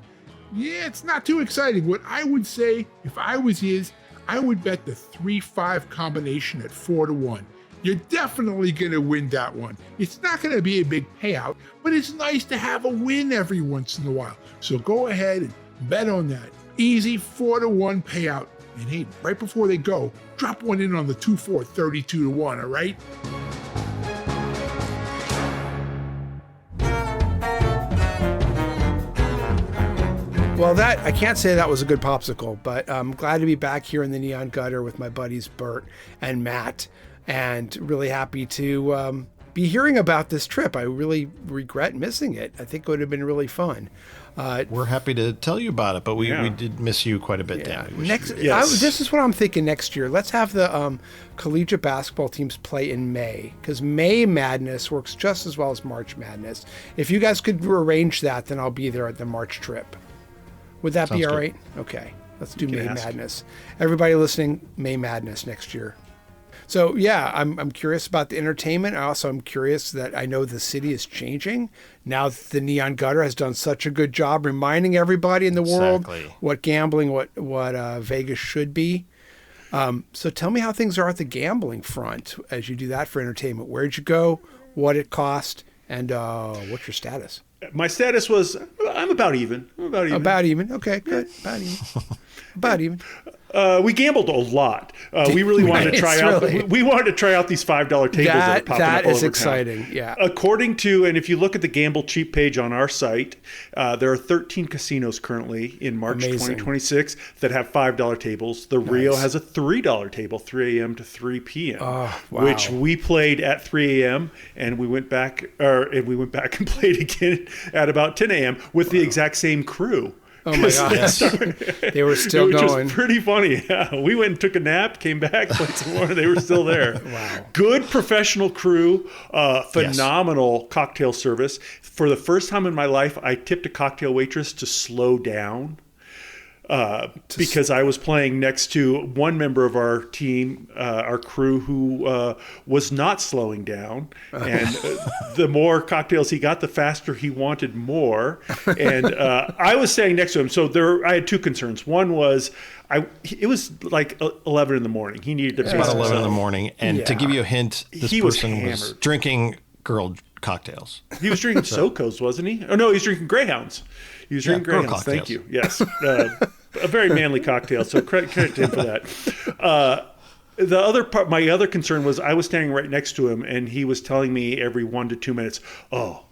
E: Yeah, it's not too exciting. What I would say, if I was his, I would bet the 3-5 combination at 4 to 1. You're definitely going to win that one. It's not going to be a big payout, but it's nice to have a win every once in a while. So go ahead and bet on that. Easy 4-1 payout. And hey, right before they go, drop one in on the 2-4, 32-1, all right?
A: Well, I can't say that was a good popsicle, but I'm glad to be back here in the Neon Gutter with my buddies Bert and Matt, and really happy to be hearing about this trip. I really regret missing it. I think it would have been really fun.
C: We're happy to tell you about it, but we did miss you quite a bit, Dan.
A: This is what I'm thinking next year. Let's have the collegiate basketball teams play in May, because May Madness works just as well as March Madness. If you guys could arrange that, then I'll be there at the March trip. Would that be all right? Okay, let's do May Madness. Everybody listening, May Madness next year. So yeah, I'm curious about the entertainment. I'm curious that I know the city is changing now that the Neon Gutter has done such a good job reminding everybody in the world what gambling, what Vegas should be. So tell me how things are at the gambling front as you do that for entertainment. Where'd you go? What it cost? And what's your status?
B: My status was, I'm about even.
A: About even. Okay, good. About even.
B: We gambled a lot. We really wanted to try out. We wanted to try out these $5 tables that are popping up all over town. That is exciting. Yeah. According to, and if you look at the Gamble Cheap page on our site, there are 13 casinos currently in March 2026 that have $5 tables. The Rio has a $3 table, 3 a.m. to 3 p.m., which we played at 3 a.m. and we went back and played again at about 10 a.m. with the exact same crew.
A: Oh my gosh. They were still going.
B: Which was pretty funny. Yeah. We went and took a nap, came back, played some more. They were still there. Wow. Good professional crew, phenomenal cocktail service. For the first time in my life, I tipped a cocktail waitress to slow down. Because I was playing next to one member of our team, our crew, who was not slowing down. And the more cocktails he got, the faster he wanted more. And I was staying next to him. So I had two concerns. One was, it was like 11 in the morning. He needed to pace
C: about 11 in the morning. And to give you a hint, this person was drinking girl cocktails.
B: He was drinking SoCos, wasn't he? Oh, no, he was drinking Greyhounds. He was drinking Greyhounds. Thank you. Yes. A very manly cocktail, so credit to him for that. The other part, my other concern was I was standing right next to him, and he was telling me every 1 to 2 minutes, "Oh,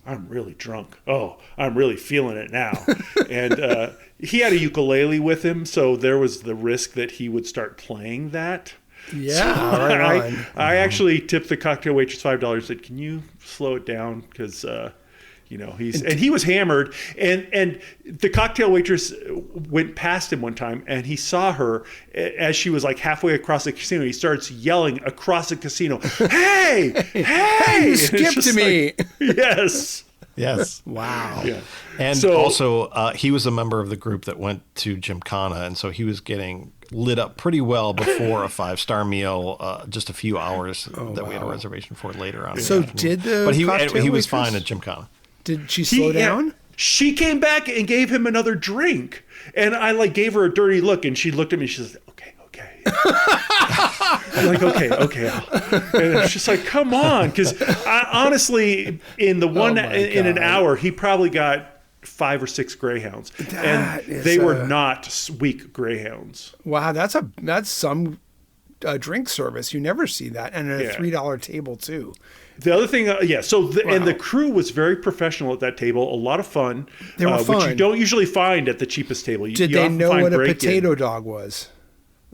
B: I'm really drunk. Oh, I'm really feeling it now." And he had a ukulele with him, so there was the risk that he would start playing that.
A: Yeah,
B: so I actually tipped the cocktail waitress $5. Said, "Can you slow it down?" Because he was hammered, and the cocktail waitress went past him one time, and he saw her as she was like halfway across the casino. He starts yelling across the casino, "Hey, hey!"
A: You skipped to me.
B: Yes.
A: Wow.
B: Yeah.
C: And so, also, he was a member of the group that went to Gymkhana, and so he was getting lit up pretty well before a 5-star meal, just a few hours we had a reservation for later on.
A: So did the
C: But he was fine at Gymkhana.
A: Did she slow down?
B: Yeah, she came back and gave him another drink. And I gave her a dirty look, and she looked at me. She said, okay. I'm like, okay. And it's just like, come on. Because honestly, in an hour, he probably got 5 or 6 Greyhounds. And they were not weak Greyhounds.
A: Wow, that's some drink service. You never see that. And a $3 table, too.
B: The other thing, and the crew was very professional at that table. A lot of fun.
A: They were fun.
B: Which you don't usually find at the cheapest table.
A: Did they know what a potato dog was?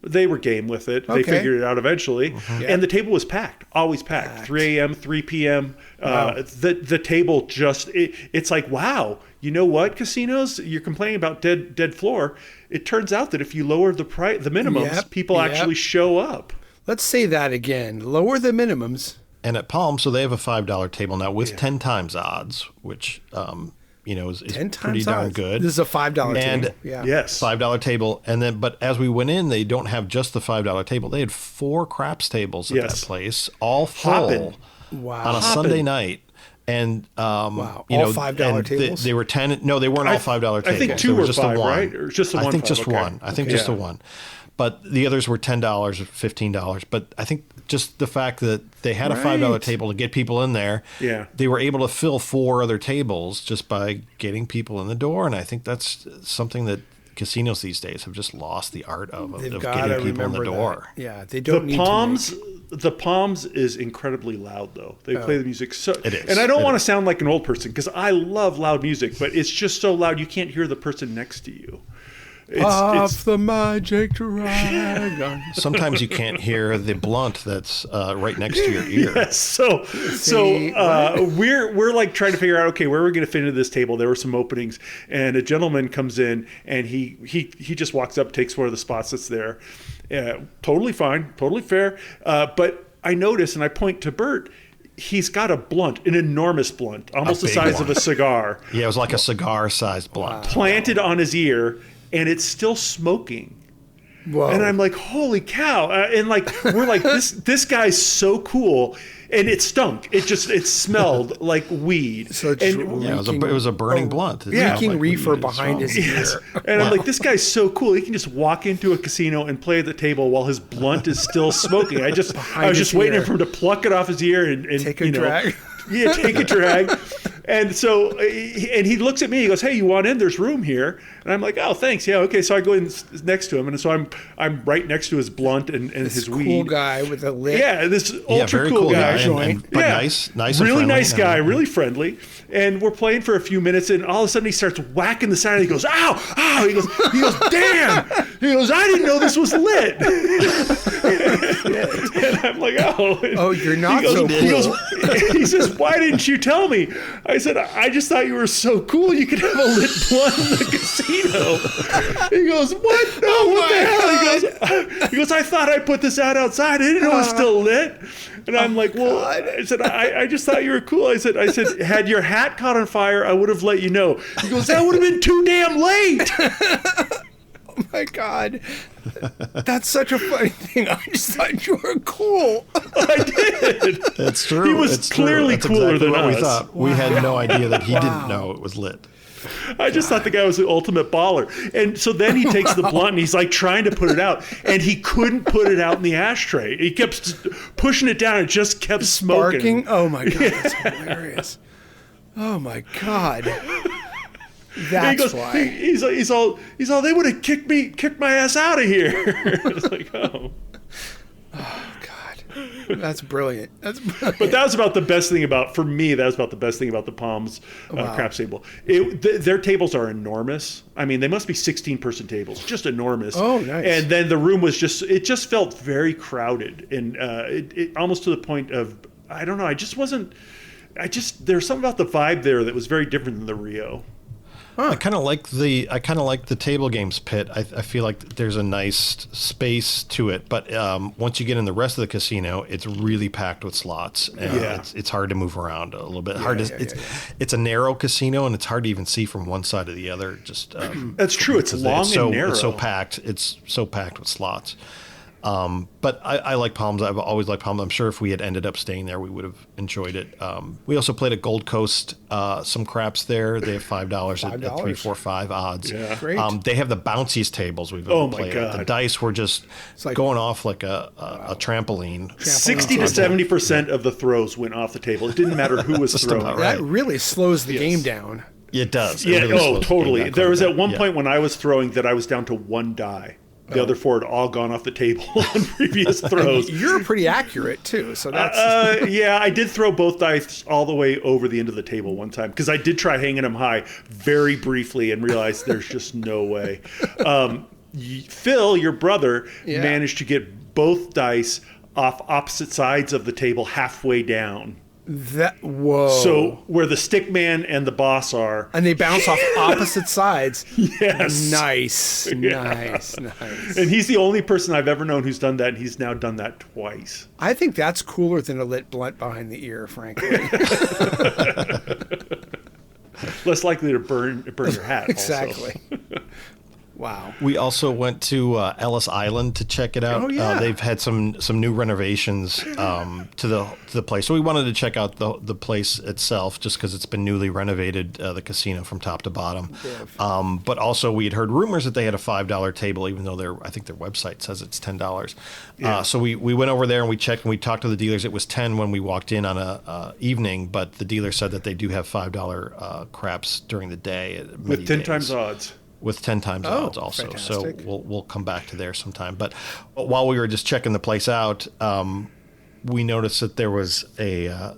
B: They were game with it. They figured it out eventually. Mm-hmm. And the table was packed, always packed. 3 a.m., 3 p.m. Wow. The table just, it's like, wow, you know what, casinos? You're complaining about dead floor. It turns out that if you lower the minimums, people actually show up.
A: Let's say that again. Lower the minimums.
C: And at Palm, so they have a $5 table now with 10 times odds, which is pretty darn good.
A: This is a $5 table.
B: Yes,
C: $5 table. And then, but as we went in, they don't have just the $5 table. They had 4 craps tables at that place, all full on a Sunday night. And all
A: $5 tables.
C: They were 10. No, they weren't all $5 tables.
B: I think 2 were 5, right? Or just the one?
C: I think just one. I think just the one. but the others were $10 or $15. But I think just the fact that they had a $5 table to get people in there, they were able to fill 4 other tables just by getting people in the door. And I think that's something that casinos these days have just lost the art of getting people in the door.
A: That. Yeah, they don't.
B: The Palms is incredibly loud, though. They play the music so.
C: It is.
B: And I don't want to sound like an old person because I love loud music, but it's just so loud you can't hear the person next to you.
A: It's the magic dragon.
C: Sometimes you can't hear the blunt that's right next to your ear.
B: Yes, so we're like trying to figure out, okay, where we're going to fit into this table. There were some openings, and a gentleman comes in, and he just walks up, takes one of the spots that's there. Totally fine, totally fair. But I notice, and I point to Bert, he's got a blunt, an enormous blunt, almost the size of a cigar.
C: Yeah, it was like a cigar-sized blunt.
B: Planted on his ear, and it's still smoking.
A: Whoa.
B: And I'm like, holy cow. And like, we're like, this guy's so cool. And it stunk. It smelled like weed.
C: So it was a burning blunt.
A: Leaking reefer behind his ear.
B: And I'm like, this guy's so cool. He can just walk into a casino and play at the table while his blunt is still smoking. I was just waiting for him to pluck it off his ear and
A: take a drag.
B: Yeah, take a drag. And so, and he looks at me. He goes, "Hey, you want in? There's room here." And I'm like, "Oh, thanks. Yeah, okay." So I go in next to him, and so I'm right next to his blunt and his weed.
A: Cool guy with a lit.
B: Yeah, this ultra cool guy.
C: But nice,
B: really nice guy, really friendly. And we're playing for a few minutes, and all of a sudden he starts whacking the side. And he goes, "Ow, ow!" He goes, "Damn!" He goes, "I didn't know this was lit." And I'm like, "Oh,
A: you're not so cool."
B: He says, "Why didn't you tell me?" I said, "I just thought you were so cool. You could have a lit blunt in the casino." He goes, "What? No, what the hell?" He goes, "I thought I put this out outside. I didn't know it was still lit." And I'm like, "Well," I said, I just thought you were cool. I said, "Had your hat caught on fire, I would have let you know." He goes, "That would have been too damn late."
A: Oh my God. That's such a funny thing. I just thought you were cool.
B: I did.
C: That's true.
B: He was clearly cooler
C: exactly
B: than
C: what
B: us.
C: We thought. We had no idea that he didn't know it was lit.
B: I just thought the guy was the ultimate baller. And so then he takes the blunt and he's like trying to put it out, and he couldn't put it out in the ashtray. He kept pushing it down. It just kept smoking.
A: Oh my God, that's hilarious. Oh my God. That's why.
B: He's all, "They would have kicked my ass out of here." It's like, oh.
A: Oh God. That's brilliant.
B: But that was about the best thing for me, that was about the best thing about the Palms craps table. Their tables are enormous. I mean, they must be 16-person tables, just enormous.
A: Oh, nice.
B: And then the room was it just felt very crowded, and it almost to the point of, I don't know, there's something about the vibe there that was very different than the Rio.
C: Huh. I kind of like the table games pit. I feel like there's a nice space to it, but once you get in the rest of the casino, it's really packed with slots. It's hard to move around a little bit. It's a narrow casino, and it's hard to even see from one side to the other. Just
B: that's true. It's long and narrow.
C: It's so packed. It's so packed with slots. But I like Palms. I've always liked Palms. I'm sure if we had ended up staying there, we would have enjoyed it. We also played at Gold Coast, some craps there. They have $5 at 3, 4, 5 odds.
B: Yeah.
A: Great.
C: They have the bounciest tables we've ever played at. The dice were just going off like a trampoline.
B: 60 to 70% of the throws went off the table. It didn't matter who was throwing.
C: Right.
A: That really slows the game down.
C: It does.
B: Yeah.
C: It really
B: totally. There was at one point when I was throwing that I was down to 1 die. The other 4 had all gone off the table on previous throws.
A: You're pretty accurate too, so that's.
B: Yeah, I did throw both dice all the way over the end of the table one time because I did try hanging them high very briefly and realized there's just no way. Phil, your brother, managed to get both dice off opposite sides of the table halfway down.
A: Whoa.
B: So where the stick man and the boss are.
A: And they bounce off opposite sides.
B: Yes.
A: Nice.
B: And he's the only person I've ever known who's done that, and he's now done that twice.
A: I think that's cooler than a lit blunt behind the ear, frankly.
B: Less likely to burn your hat.
A: Exactly.
B: Also.
A: Wow.
C: We also went to Ellis Island to check it out.
A: Oh, yeah.
C: They've had some new renovations to the place, so we wanted to check out the place itself, just because it's been newly renovated, the casino from top to bottom. But also, we had heard rumors that they had a $5 table, even though I think their website says it's $10.
B: Yeah.
C: So we went over there and we checked and we talked to the dealers. It was 10 when we walked in on a evening, but the dealer said that they do have $5 craps during the day
B: with 10 times odds.
C: With 10 times odds also.
A: Fantastic.
C: So we'll come back to there sometime. But while we were just checking the place out, we noticed that there was a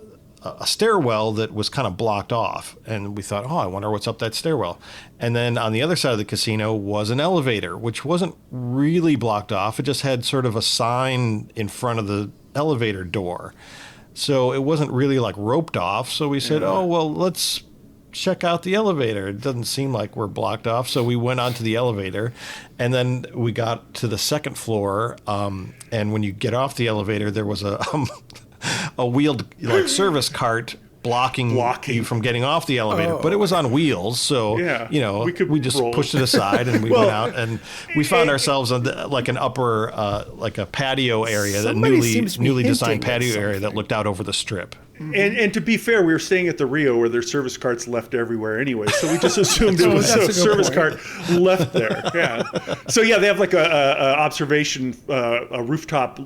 C: stairwell that was kind of blocked off. And we thought, I wonder what's up that stairwell. And then on the other side of the casino was an elevator, which wasn't really blocked off. It just had sort of a sign in front of the elevator door. So it wasn't really like roped off. So we said, let's check out the elevator. It doesn't seem like we're blocked off. So we went onto the elevator, and then we got to the second floor. And when you get off the elevator, there was a wheeled service cart blocking you from getting off the elevator, but it was on wheels, so we just pushed it aside and we went out, and we found ourselves on an upper a patio area, that newly designed patio area that looked out over the strip.
B: And to be fair, we were staying at the Rio where there's service carts left everywhere anyway, so we just assumed it was a service cart left there. Yeah. So they have like a observation, a rooftop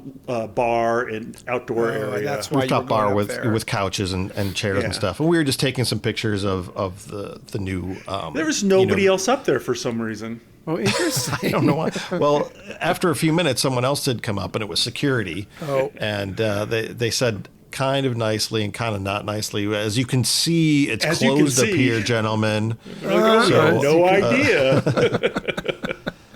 B: bar and outdoor area.
A: That's why
C: rooftop bar with couches and chairs and stuff. And we were just taking some pictures of the new.
B: There was nobody else up there for some reason.
A: Oh, interesting.
C: I don't know why. Well, after a few minutes, someone else did come up, and it was security.
A: Oh.
C: And they said, kind of nicely and kind of not nicely. As you can see, it's
B: As
C: closed up here, gentlemen.
B: No idea.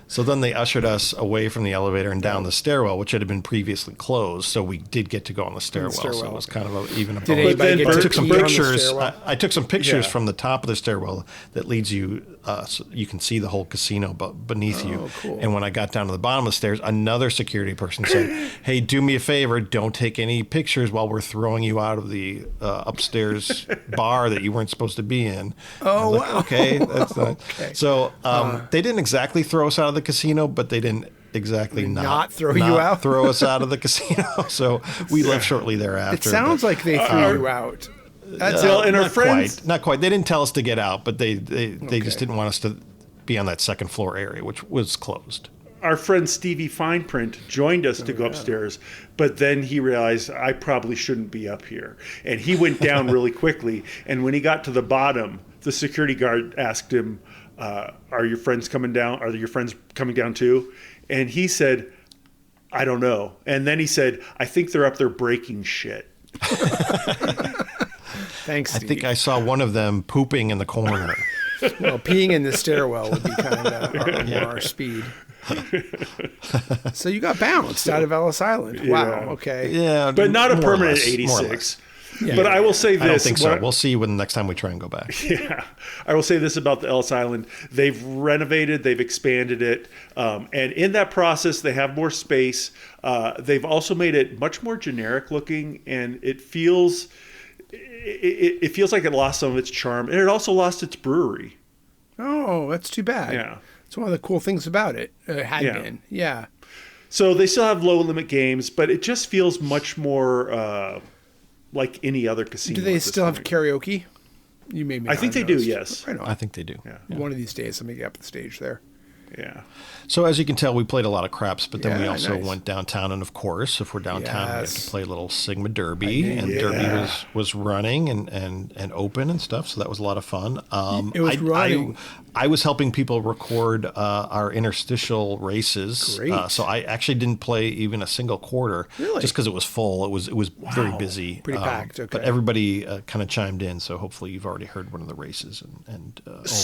C: So then they ushered us away from the elevator and down the stairwell, which had been previously closed. So we did get to go on the stairwell. So it was kind of even a bonus.
A: I
C: took some pictures. I took some pictures from the top of the stairwell that leads you, so you can see the whole casino beneath you.
A: Cool.
C: And when I got down to the bottom of the stairs, another security person said, "Hey, do me a favor, don't take any pictures while we're throwing you out of the upstairs bar that you weren't supposed to be in."
A: Oh, wow.
C: Okay, that's not. Okay. So they didn't exactly throw us out of the casino, but they didn't exactly not
A: throw you out,
C: throw us out of the casino. So we left shortly thereafter.
A: It sounds like they threw you out.
B: That's and our friends,
C: not quite. They didn't tell us to get out, but they just didn't want us to be on that second floor area, which was closed.
B: Our friend Stevie Fineprint joined us to go upstairs, but then he realized I probably shouldn't be up here, and he went down really quickly. And when he got to the bottom, the security guard asked him, "Are your friends coming down? Are your friends coming down too?" And he said, "I don't know." And then he said, "I think they're up there breaking shit."
A: Thanks, Steve.
C: I think I saw one of them pooping in the corner.
A: Well, peeing in the stairwell would be kind of more our speed. So you got bounced out of Ellis Island.
B: Yeah.
A: Wow. Okay.
C: Yeah,
B: but not a permanent
C: less,
B: 86. But I will say this.
C: I don't think so. We'll see when the next time we try and go back.
B: Yeah. I will say this about the Ellis Island. They've renovated, they've expanded it. And in that process, they have more space. They've also made it much more generic looking, and it feels like it lost some of its charm. And it also lost its brewery.
A: Oh, that's too bad.
B: Yeah.
A: It's one of the cool things about it. It had been. Yeah.
B: So they still have low limit games, but it just feels much more like any other casino.
A: Do they still have karaoke? You made me.
B: I think they do. Yes,
A: right on.
C: I think they do.
B: Yeah.
A: One of these days, I'm gonna get up the stage there.
B: Yeah.
C: So as you can tell, we played a lot of craps, but then we
A: Yeah,
C: also
A: nice.
C: went downtown, and of course, if we're downtown, we have
A: Yes.
C: to play a little Sigma Derby, and Derby was running and open and stuff, so that was a lot of fun.
A: It was running.
C: I was helping people record our interstitial races,
A: Great.
C: so I actually didn't play even a single quarter,
A: Really?
C: just because it was full. It was very busy,
A: Pretty packed. Okay.
C: But everybody kind of chimed in, so hopefully you've already heard one of the races, or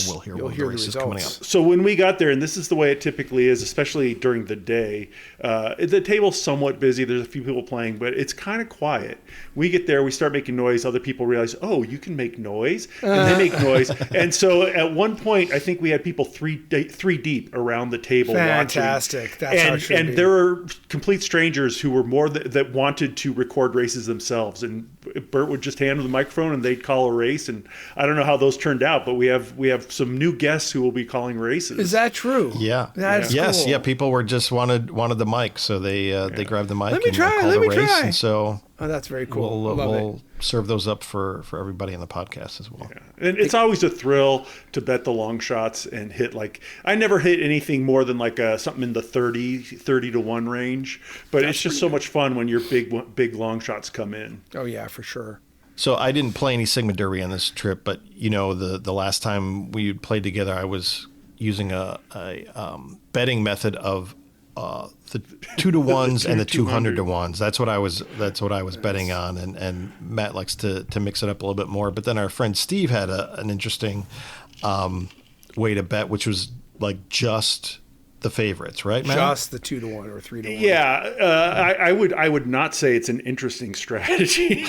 C: we'll hear one of the races coming up.
B: So when we got there, and this is the way it typically is, especially during the day, the table's somewhat busy. There's a few people playing, but it's kind of quiet. We get there, we start making noise. Other people realize, oh, you can make noise, and they make noise. And so at one point, I think we had people three deep around the table
A: Fantastic.
B: watching.
A: That's how it should
B: and
A: be.
B: there were complete strangers who were more that wanted to record races themselves. And Bert would just hand them the microphone, and they'd call a race. And I don't know how those turned out, but we have some new guests who will be calling races.
A: Is that true? too.
C: Yeah.
A: That's
C: yes.
A: cool.
C: Yeah. People were just wanted the mic, so they grabbed the mic
A: Let me
C: and
A: try,
C: called
A: let
C: a
A: me
C: race.
A: try.
C: And so
A: Oh, that's very cool.
C: we'll serve those up for everybody in the podcast as well.
B: Yeah. And it's always a thrill to bet the long shots and hit I never hit anything more than something in the 30 to 1 range, but it's just so much fun when your big long shots come in.
A: Oh yeah, for sure.
C: So I didn't play any Sigma Derby on this trip, but the last time we played together, I was using a betting method of the 2-to-1s and the 200-to-1s. That's what I was betting on, and Matt likes to mix it up a little bit more. But then our friend Steve had an interesting way to bet, which was just the favorites, right, Matt?
A: Just the 2-to-1 or 3-to-1.
B: Yeah, I would not say it's an interesting strategy.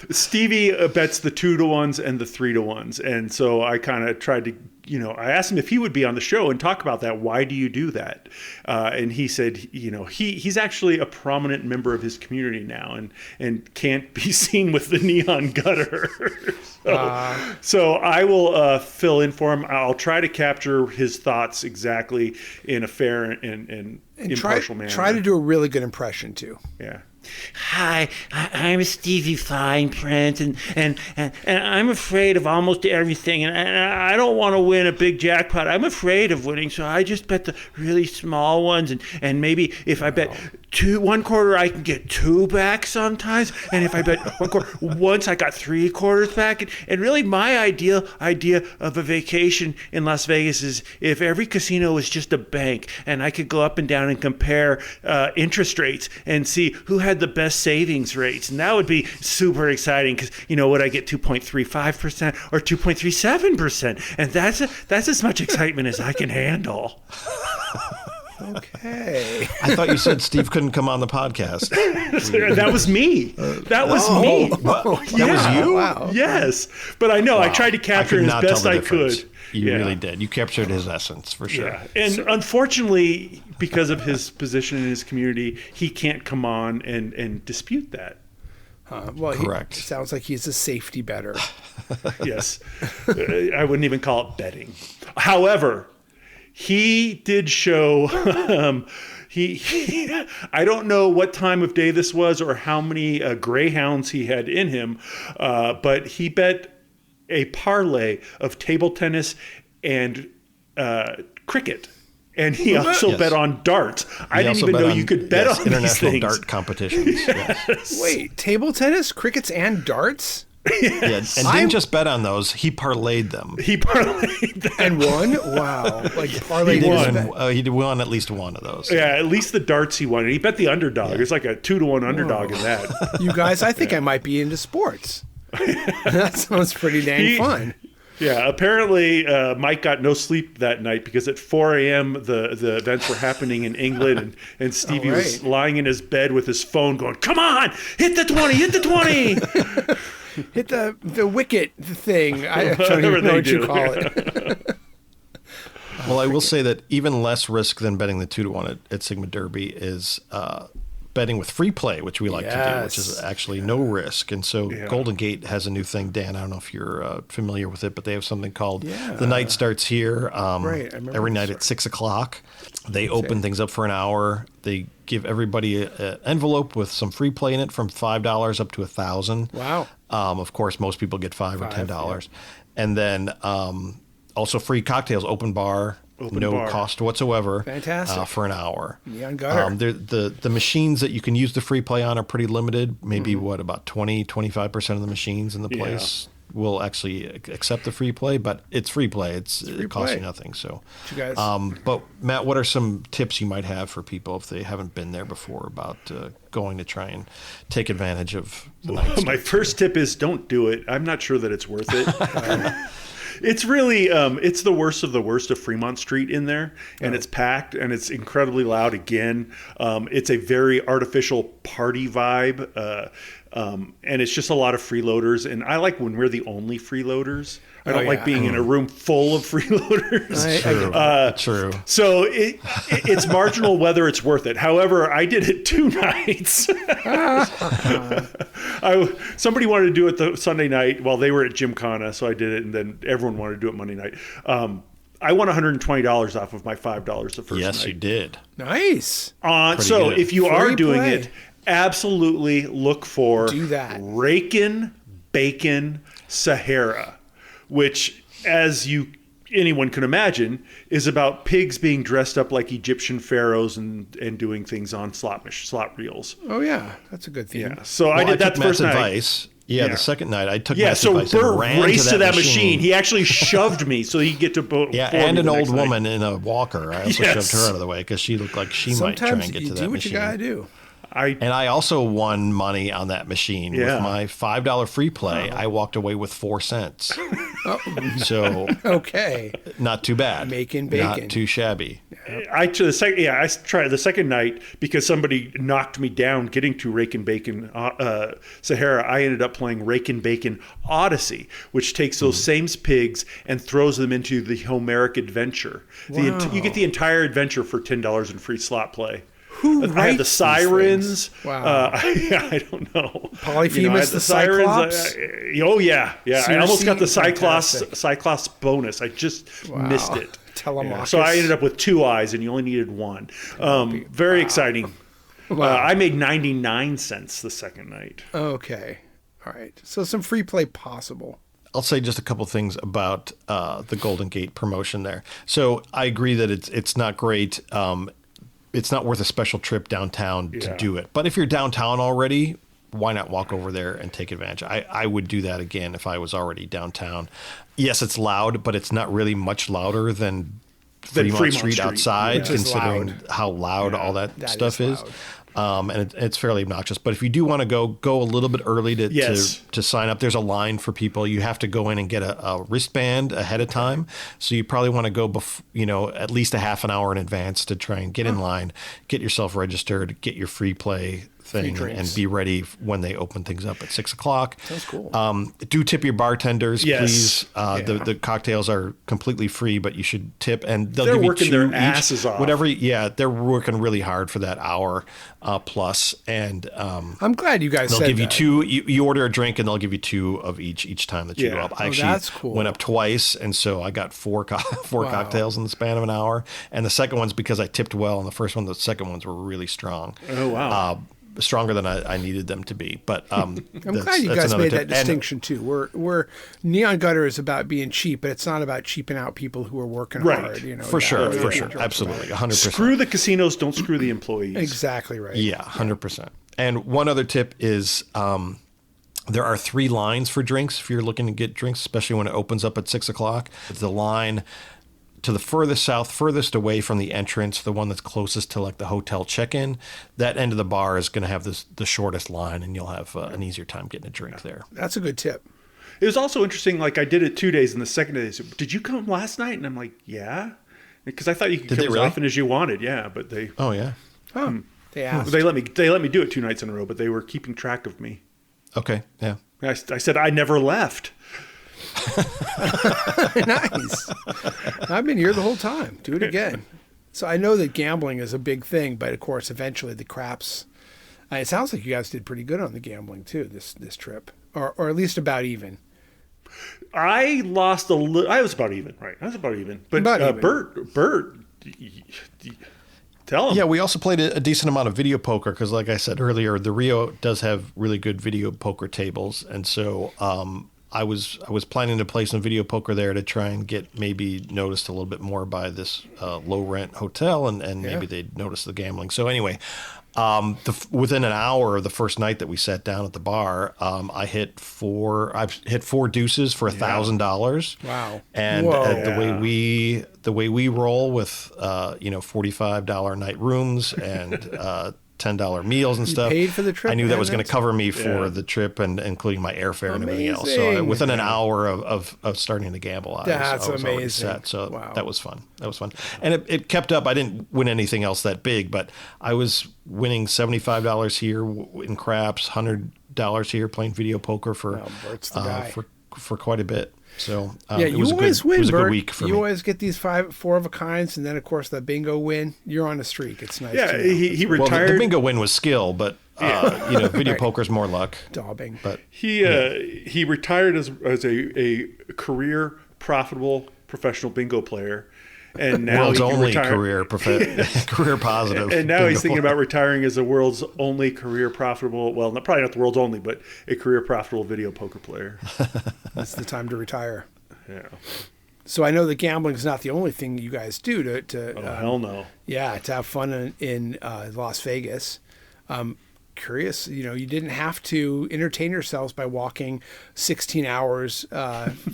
B: Stevie bets the 2-to-1s and the 3-to-1s, and so I kind of tried to, I asked him if he would be on the show and talk about that. Why do you do that? And he said, he's actually a prominent member of his community now, and can't be seen with the neon gutter. So I will fill in for him. I'll try to capture his thoughts exactly in a fair and impartial manner.
A: Try to do a really good impression too.
B: Yeah.
F: Hi, I'm Stevie Fine Print, and I'm afraid of almost everything, and I don't want to win a big jackpot. I'm afraid of winning, so I just bet the really small ones, and maybe if I bet 1 quarter, I can get 2 back sometimes, and if I bet 1 quarter, once I got 3 quarters back, and really my idea of a vacation in Las Vegas is if every casino was just a bank, and I could go up and down and compare interest rates and see who had the best savings rates, and that would be super exciting because would I get 2.35% or 2.37%, and that's as much excitement as I can handle.
A: Okay.
C: I thought you said Steve couldn't come on the podcast.
B: That was me. That was me.
C: That was you?
A: Wow.
B: Yes, but I know I tried to capture it as best I could.
C: You really did. You captured his essence for sure.
B: Yeah. And unfortunately, because of his position in his community, he can't come on and dispute that.
A: Well,
C: correct.
A: Sounds like he's a safety bettor.
B: Yes. I wouldn't even call it betting. However, he did show I don't know what time of day this was or how many greyhounds he had in him, but he bet a parlay of table tennis and cricket. And he also bet on darts. I didn't even know you could bet on
C: international
B: these things.
C: dart competitions. Yes.
A: Wait, table tennis, crickets, and darts?
C: Yeah, and didn't just bet on those; he parlayed them.
B: He parlayed them.
A: And won? Wow.
C: He won at least one of those.
B: Yeah, at least the darts he won. He bet the underdog. It's like a 2-to-1 underdog in that.
A: You guys, I think I might be into sports. That sounds pretty dang fun.
B: Yeah, apparently Mike got no sleep that night because at 4 a.m. the events were happening in England, and Stevie was lying in his bed with his phone going, "Come on, hit the 20, hit the 20."
A: Hit the wicket thing. I don't even know what you call it.
C: Well, I will say that even less risk than betting the 2-to-1 at Sigma Derby is betting with free play, which we like to do, which is actually no risk. And so Golden Gate has a new thing, Dan. I don't know if you're familiar with it, but they have something called The Night Starts Here. Every night at 6 o'clock. They open things up for an hour. They give everybody an envelope with some free play in it from $5 up to $1,000.
A: Wow.
C: Of course, most people get $5 or $10. Yeah. And then also free cocktails, open bar. No cost whatsoever.
A: Fantastic.
C: For an hour.
A: Neon Gutter.
C: The machines that you can use the free play on are pretty limited. Maybe about 20-25% of the machines in the place will actually accept the free play, but it's free play. It costs you nothing. So,
A: you guys.
C: But Matt, what are some tips you might have for people if they haven't been there before about going to try and take advantage of the night?
B: My first tip is don't do it. I'm not sure that it's worth it. It's really, it's the worst of the worst of Fremont Street in there, and it's packed, and it's incredibly loud again. It's a very artificial party vibe, and it's just a lot of freeloaders, and I like when we're the only freeloaders. I don't like being in a room full of freeloaders.
C: True.
B: So it's marginal whether it's worth it. However, I did it 2 nights. Somebody wanted to do it the Sunday night while they were at Gymkhana, so I did it, and then everyone wanted to do it Monday night. I won $120 off of my $5 the first night.
C: Yes, you did.
A: Nice.
B: So
C: good.
B: if you are
A: Free
B: doing
A: play.
B: it, absolutely look for
A: Do that.
B: Rakin' Bacon Sahara, which, as anyone can imagine, is about pigs being dressed up like Egyptian pharaohs and doing things on slot reels.
A: Oh yeah, that's a good theme.
B: Yeah. So I did that
C: took
B: the first
C: Matt's
B: night.
C: advice. Yeah, the second night I took
B: Yeah,
C: Matt's
B: so
C: advice and
B: Bert
C: ran
B: raced to that
C: machine.
B: machine. He actually shoved me so he could get to boat.
C: Yeah, and an old woman in a walker. I also
B: Yes.
C: shoved her out of the way because she looked like she might try
A: Sometimes
C: and get
A: you
C: to
A: do
C: that
A: what
C: machine.
A: you gotta do.
C: And I also won money on that machine
B: Yeah.
C: with my $5 free play. I walked away with 4 cents. So
A: Okay.
C: not too bad.
A: Making bacon.
C: Not too shabby.
B: I tried the second night because somebody knocked me down getting to Rakin' Bacon Sahara. I ended up playing Rakin' Bacon Odyssey, which takes those same pigs and throws them into the Homeric adventure. You get the entire adventure for $10 in free slot play.
A: Who
B: I had
A: writes
B: the
A: these
B: sirens.
A: things? Wow.
B: I don't know.
A: Polyphemus
B: I had
A: the Cyclops?
B: Oh yeah. I almost got the
A: Fantastic.
B: Cyclops bonus. I just missed it.
A: Telemachus.
B: So I ended up with 2 eyes, and you only needed 1. Very exciting.
A: Wow.
B: I made 99 cents the second night.
A: Okay. All right. So some free play possible.
C: I'll say just a couple things about the Golden Gate promotion there. So I agree that it's not great. It's not worth a special trip downtown to do it. But if you're downtown already, why not walk over there and take advantage? I would do that again if I was already downtown. Yes, it's loud, but it's not really much louder than Fremont Street outside,
A: Which is
C: considering
A: loud.
C: how loud all that stuff is.
A: loud.
C: And it's fairly obnoxious. But if you do want to go a little bit early to sign up, there's a line for people. You have to go in and get a wristband ahead of time. So you probably want to go at least a half an hour in advance to try and get in line, get yourself registered, get your free play thing, and be ready when they open things up at 6 o'clock.
A: Sounds cool.
C: Do tip your bartenders,
B: Yes.
C: please. The cocktails are completely free, but you should tip, and they're
B: They're
C: give
B: working
C: you 2
B: their asses off.
C: Whatever. Yeah, they're working really hard for that hour plus, and
A: I'm glad you guys
C: they'll
A: said
C: give you
A: that.
C: 2. You order a drink, and they'll give you 2 of each time that you go up. I actually
A: that's cool.
C: went up twice, and so I got 4 cocktails in the span of an hour. And the second one's because I tipped well, and the second ones were really strong.
B: Oh, wow.
C: Stronger than I needed them to be. But
A: I'm glad you guys made that distinction too. We're Neon Gutter is about being cheap, but it's not about cheaping out people who are working hard.
C: For sure, absolutely, 100%.
B: Screw the casinos, don't screw the employees.
A: Exactly right.
C: Yeah, 100%. And one other tip is there are 3 lines for drinks if you're looking to get drinks, especially when it opens up at 6 o'clock. The line to the furthest south, furthest away from the entrance, the one that's closest to like the hotel check-in, that end of the bar is going to have the shortest line, and you'll have an easier time getting a drink there.
A: That's a good tip.
B: It was also interesting, like I did it 2 days, and the second day they said, "Did you come last night?" And I'm like, "Yeah." Because I thought you could
C: Did
B: come
C: they
B: as
C: really?
B: often as you wanted. Yeah, but they
C: Oh, yeah.
A: They asked.
B: let me do it 2 nights in a row, but they were keeping track of me.
C: Okay, yeah.
B: I said I never left.
A: Nice. I've been here the whole time. Do it again. So I know that gambling is a big thing, but of course, eventually the craps. It sounds like you guys did pretty good on the gambling too this trip, or at least about even.
B: I lost a little. I was about even, right? I was about even. But
A: About even.
B: Bert, tell him.
C: Yeah, we also played a decent amount of video poker because, like I said earlier, the Rio does have really good video poker tables, and so I was planning to play some video poker there to try and get maybe noticed a little bit more by this low rent hotel, and maybe they'd notice the gambling. So anyway, within an hour of the first night that we sat down at the bar, I hit 4 deuces for $1,000.
A: Wow.
C: And the way we roll with $45 night rooms and $10 meals and stuff.
A: Paid for the trip,
C: I knew
A: man,
C: that was going to
A: that's-
C: cover me for the trip and including my airfare and everything else. So
A: Amazing.
C: within an hour of starting to gamble, I was already
A: amazing.
C: set. So
A: Wow.
C: that was fun. And it kept up. I didn't win anything else that big, but I was winning $75 here in craps, $100 here playing video poker for
A: Bert's the guy.
C: for quite a bit. So
A: Yeah,
C: it
A: you
C: was
A: always win,
C: It was a
A: Bert.
C: good week for
A: you
C: me.
A: always get these 4 of a kinds, and then of course the bingo win. You're on a streak. It's nice.
B: Yeah,
A: to know.
B: he
C: Well,
B: retired.
C: the bingo win was skill, but video poker's more luck.
A: daubing.
C: But
B: He retired as a career profitable professional bingo player, and now
C: World's
B: he can
C: only
B: retire.
C: career positive.
B: And now he's thinking
C: Bingo.
B: about retiring as the world's only career profitable, well, probably not the world's only, but a career profitable video poker player.
A: That's the time to retire.
B: Yeah.
A: So I know that gambling is not the only thing you guys do
B: Hell no.
A: Yeah, to have fun in Las Vegas. Curious, you didn't have to entertain yourselves by walking 16 hours,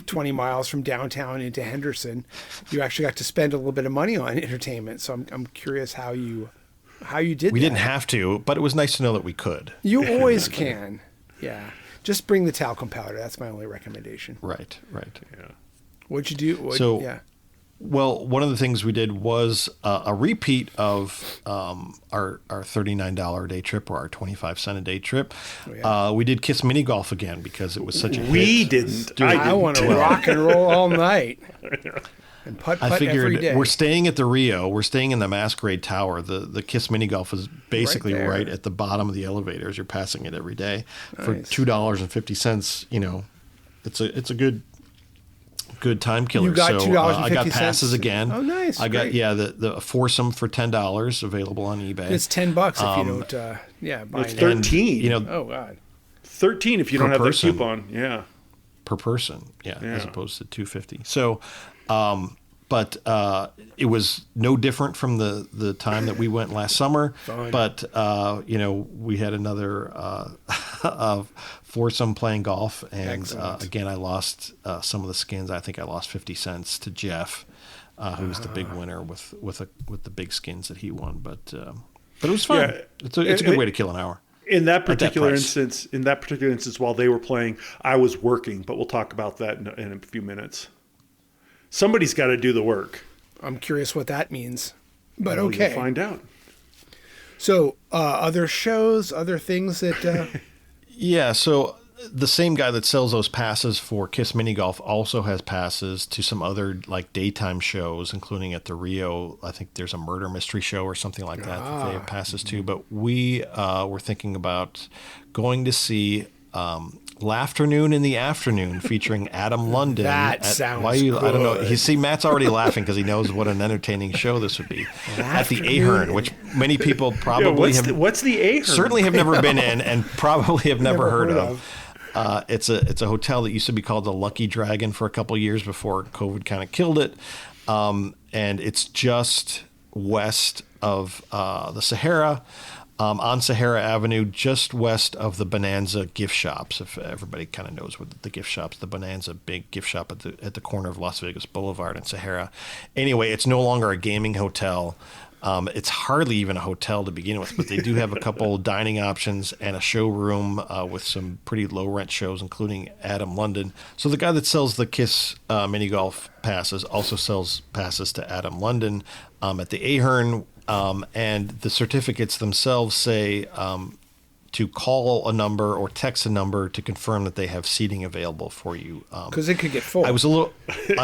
A: 20 miles from downtown into Henderson. You actually got to spend a little bit of money on entertainment. So I'm curious how you did.
C: We
A: that.
C: didn't have to, but it was nice to know that we could.
A: You always can. Yeah, just bring the talcum powder. That's my only recommendation.
C: Right.
B: Yeah.
A: What'd you do?
C: So, well, one of the things we did was a repeat of our $39 a day trip or our 25-cent a day trip.
A: Oh, yeah.
C: We did Kiss Mini Golf again because it was such a hit.
B: We didn't.
C: Dude,
A: I want to rock and roll all night and putt
C: I
A: every
C: figured
A: day.
C: we're staying at the Rio. We're staying in the Masquerade Tower. The Kiss Mini Golf is basically
A: Right there.
C: right at the bottom of the elevators. You're passing it every day for
A: Nice.
C: $2.50. It's a good time killer.
A: You got
C: so
A: $2.50.
C: I got passes again.
A: Oh, nice.
C: I got
A: Great.
C: the foursome for $10 available on eBay.
A: It's $10 if you don't. Buy
B: It's
A: it.
B: 13.
A: Oh God.
B: 13 if you don't
C: Per
B: have the
C: person.
B: coupon. Yeah.
C: per person, as
B: Yeah.
C: opposed to $250. So, but it was no different from the time that we went last summer.
A: Fun.
C: But we had another foursome playing golf, and
A: Excellent.
C: again I lost some of the skins. I think I lost 50 cents to Jeff, who was the big winner with the big skins that he won. But it was fun.
B: Yeah.
C: It's a good way to kill an hour.
B: In that particular
C: price.
B: instance, while they were playing, I was working. But we'll talk about that in a few minutes. Somebody's got to do the work.
A: I'm curious what that means, but
B: Well,
A: okay.
B: you'll find out.
A: So, other shows, other things that.
C: Yeah, so the same guy that sells those passes for Kiss Mini Golf also has passes to some other like daytime shows, including at the Rio. I think there's a murder mystery show or something like that that they have passes to. But we were thinking about going to see Laughternoon in the Afternoon featuring Adam London.
A: That sounds
C: I don't know.
A: good.
C: You see, Matt's already laughing because he knows what an entertaining show this would be. At the Ahern, which many people probably
B: What's the Ahern?
C: certainly have never been in and probably have never heard
A: heard
C: of. It's a hotel that used to be called the Lucky Dragon for a couple of years before COVID kind of killed it. And it's just west of the Sahara, on Sahara Avenue, just west of the Bonanza gift shops. If everybody kind of knows what the gift shops, the Bonanza big gift shop at the corner of Las Vegas Boulevard and Sahara. Anyway, it's no longer a gaming hotel. It's hardly even a hotel to begin with, but they do have a couple dining options and a showroom with some pretty low rent shows, including Adam London. So the guy that sells the Kiss mini golf passes also sells passes to Adam London at the Ahern, and the certificates themselves say to call a number or text a number to confirm that they have seating available for you.
A: Because it could get full.
C: I was a little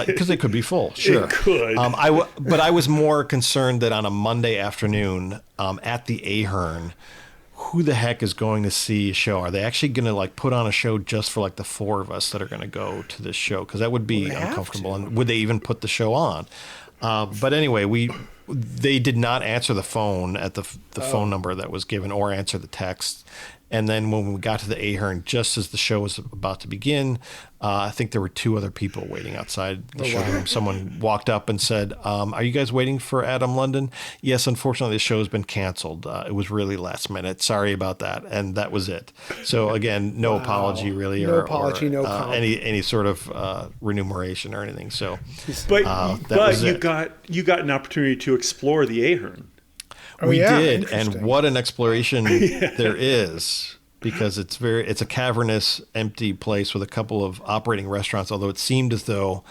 C: because it could be full. Sure,
B: It could.
C: But I was more concerned that on a Monday afternoon at the Ahern, who the heck is going to see a show? Are they actually going to like put on a show just for like the four of us that are going to go to this show? Because that would be
A: Well, they have
C: uncomfortable.
A: to.
C: And would they even put the show on? But anyway, they did not answer the phone at the phone number that was given or answer the text. And then when we got to the Ahern, just as the show was about to begin, I think there were two other people waiting outside the showroom. Someone walked up and said, "Are you guys waiting for Adam London?" "Yes, unfortunately, the show has been canceled. It was really last minute. Sorry about that." And that was it. So again, no apology really,
A: No apology, no comp.
C: any sort of remuneration or anything. So,
B: But
C: that was
B: you
C: it.
B: got an opportunity to explore the Ahern.
C: We
A: yeah,
C: did,
A: interesting.
C: and what an exploration there is, because it's a cavernous, empty place with a couple of operating restaurants, although it seemed as though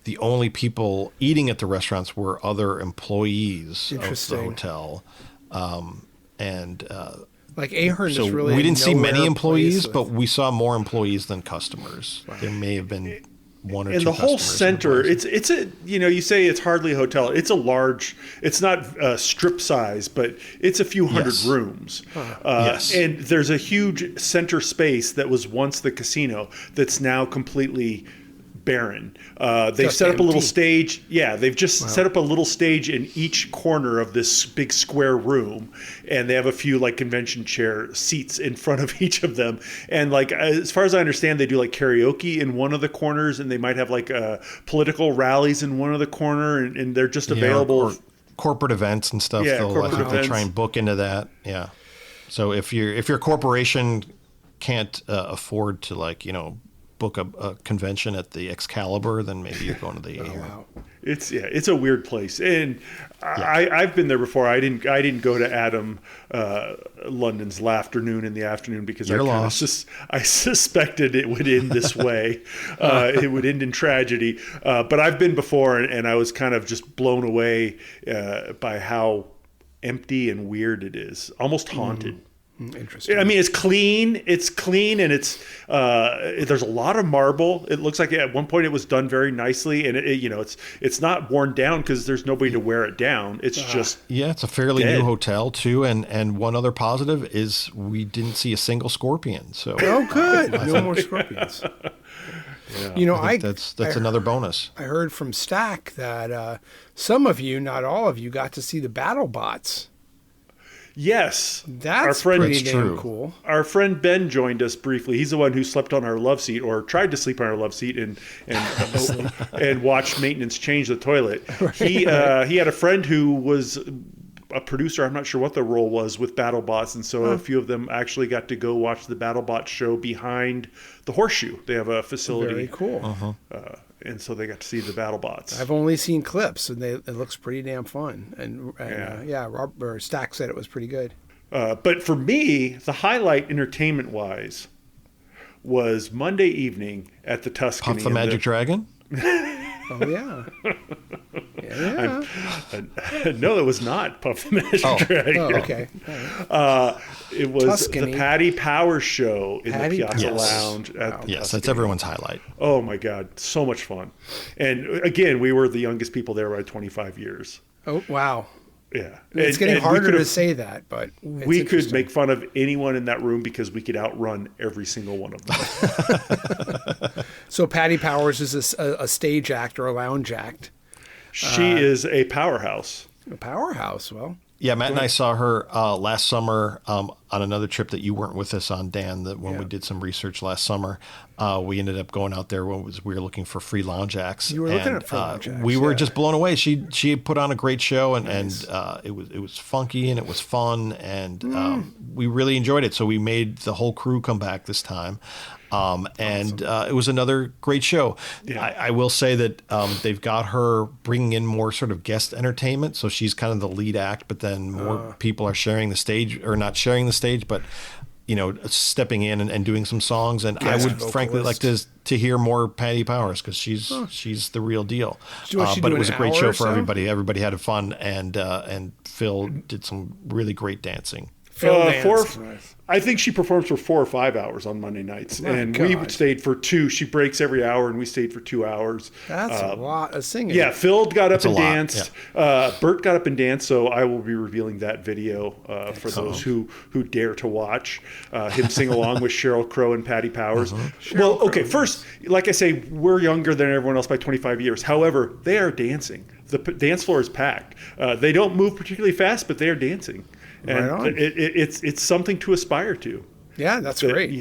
C: the only people eating at the restaurants were other employees of the
A: Interesting.
C: hotel.
A: Like Ahern
C: So
A: is really
C: we didn't see many
A: nowhere
C: employees,
A: place
C: but
A: with-
C: we saw more employees than customers. There may have been one or
B: And
C: two
B: the whole
C: customers in the
B: center,
C: place.
B: it's a, you say it's hardly a hotel. It's a large, it's not strip size, but it's a few hundred
C: Yes.
B: rooms.
C: Yes.
B: And there's a huge center space that was once the casino that's now completely barren. They've
A: Just
B: set up a little
A: empty.
B: stage. Yeah, they've just set up a little stage in each corner of this big square room, and they have a few like convention chair seats in front of each of them. And like as far as I understand, they do like karaoke in one of the corners, and they might have like political rallies in one of the corner, and they're just available.
C: Or corporate events and stuff.
B: Yeah,
C: I
B: corporate
C: think they try
B: events.
C: and book into that. Yeah. So if your corporation can't afford to book a convention at the Excalibur, then maybe you're going to the
A: Wow.
B: It's a weird place, and I've been there before. I didn't go to Adam London's Laughternoon in the afternoon because
C: You're
B: I
C: lost.
B: I suspected it would end this way. It would end in tragedy. But I've been before, and I was kind of just blown away by how empty and weird it is, almost haunted.
A: Interesting.
B: I mean, it's clean, and it's there's a lot of marble. It looks like at one point it was done very nicely, and it's not worn down because there's nobody to wear it down. It's just
C: it's a fairly
B: dead.
C: new hotel too, and one other positive is we didn't see a single scorpion. So
A: Oh, good. No more scorpions.
C: I think that's another bonus.
A: I heard from Stack that some of you, not all of you, got to see the battle bots.
B: yes.
A: That's
B: our friend,
A: pretty
C: That's
A: damn
C: true.
A: cool.
B: Our friend Ben joined us briefly. He's the one who slept on our love seat, or tried to sleep on our love seat, and watched maintenance change the toilet. He had a friend who was a producer. I'm not sure what the role was with BattleBots, and so a few of them actually got to go watch the BattleBot show behind the Horseshoe. They have a facility,
A: Very cool.
B: and so they got to see the BattleBots.
A: I've only seen clips, and it looks pretty damn fun. And
B: Yeah.
A: Rob or Stack said it was pretty good.
B: But for me, the highlight entertainment-wise was Monday evening at the Tuscany.
C: Puff the Magic Dragon.
A: Oh yeah. Yeah.
B: No, it was not Puff the Magic Dragon.
A: Oh, okay. All right.
B: It was
A: Tuscany.
B: the Patty Powers show in
A: Patty
B: the Piazza
C: Powers.
B: Lounge at the
C: Yes, that's
B: Tuscany.
C: everyone's highlight.
B: Oh my God, so much fun. And again, we were the youngest people there by 25 years.
A: Oh wow.
B: Yeah.
A: It's getting harder to say that, but it's
B: We could
A: interesting.
B: make fun of anyone in that room because we could outrun every single one of them.
A: So Patty Powers is a stage act or a lounge act.
B: She is a powerhouse.
A: A powerhouse. Well,
C: Yeah, Matt and I saw her last summer on another trip that you weren't with us on, Dan. That when we did some research last summer, we ended up going out there when we were looking for free lounge acts.
A: You were looking at free lounge acts,
C: We were
A: yeah.
C: just blown away. She had put on a great show, and it was funky and it was fun, and we really enjoyed it. So we made the whole crew come back this time. It was another great show.
B: Yeah.
C: I will say that they've got her bringing in more sort of guest entertainment. So she's kind of the lead act, but then more people are sharing the stage, or not sharing the stage, but stepping in and doing some songs. And I would frankly like to hear more Patty Powers, because she's the real deal.
A: What, she
C: but
A: do
C: it was
A: an
C: a great
A: hour
C: show
A: or
C: for
A: so?
C: everybody. Everybody had fun, and Phil did some really great dancing.
A: Phil danced.
B: I think she performs for 4 or 5 hours on Monday nights,
A: My
B: and
A: God.
B: we stayed for 2. She breaks every hour, and we stayed for 2 hours.
A: That's a lot of singing.
B: Yeah, Phil got up
C: It's a
B: and
C: lot,
B: danced. Bert got up and danced, so I will be revealing that video for those who dare to watch him sing along with Sheryl Crow and Patty Powers. Well, okay, first, like I say, we're younger than everyone else by 25 years. However, they are dancing. The dance floor is packed. They don't move particularly fast, but they are dancing. And
A: Right on.
B: it's something to aspire to.
A: Yeah, that's
B: That,
A: great.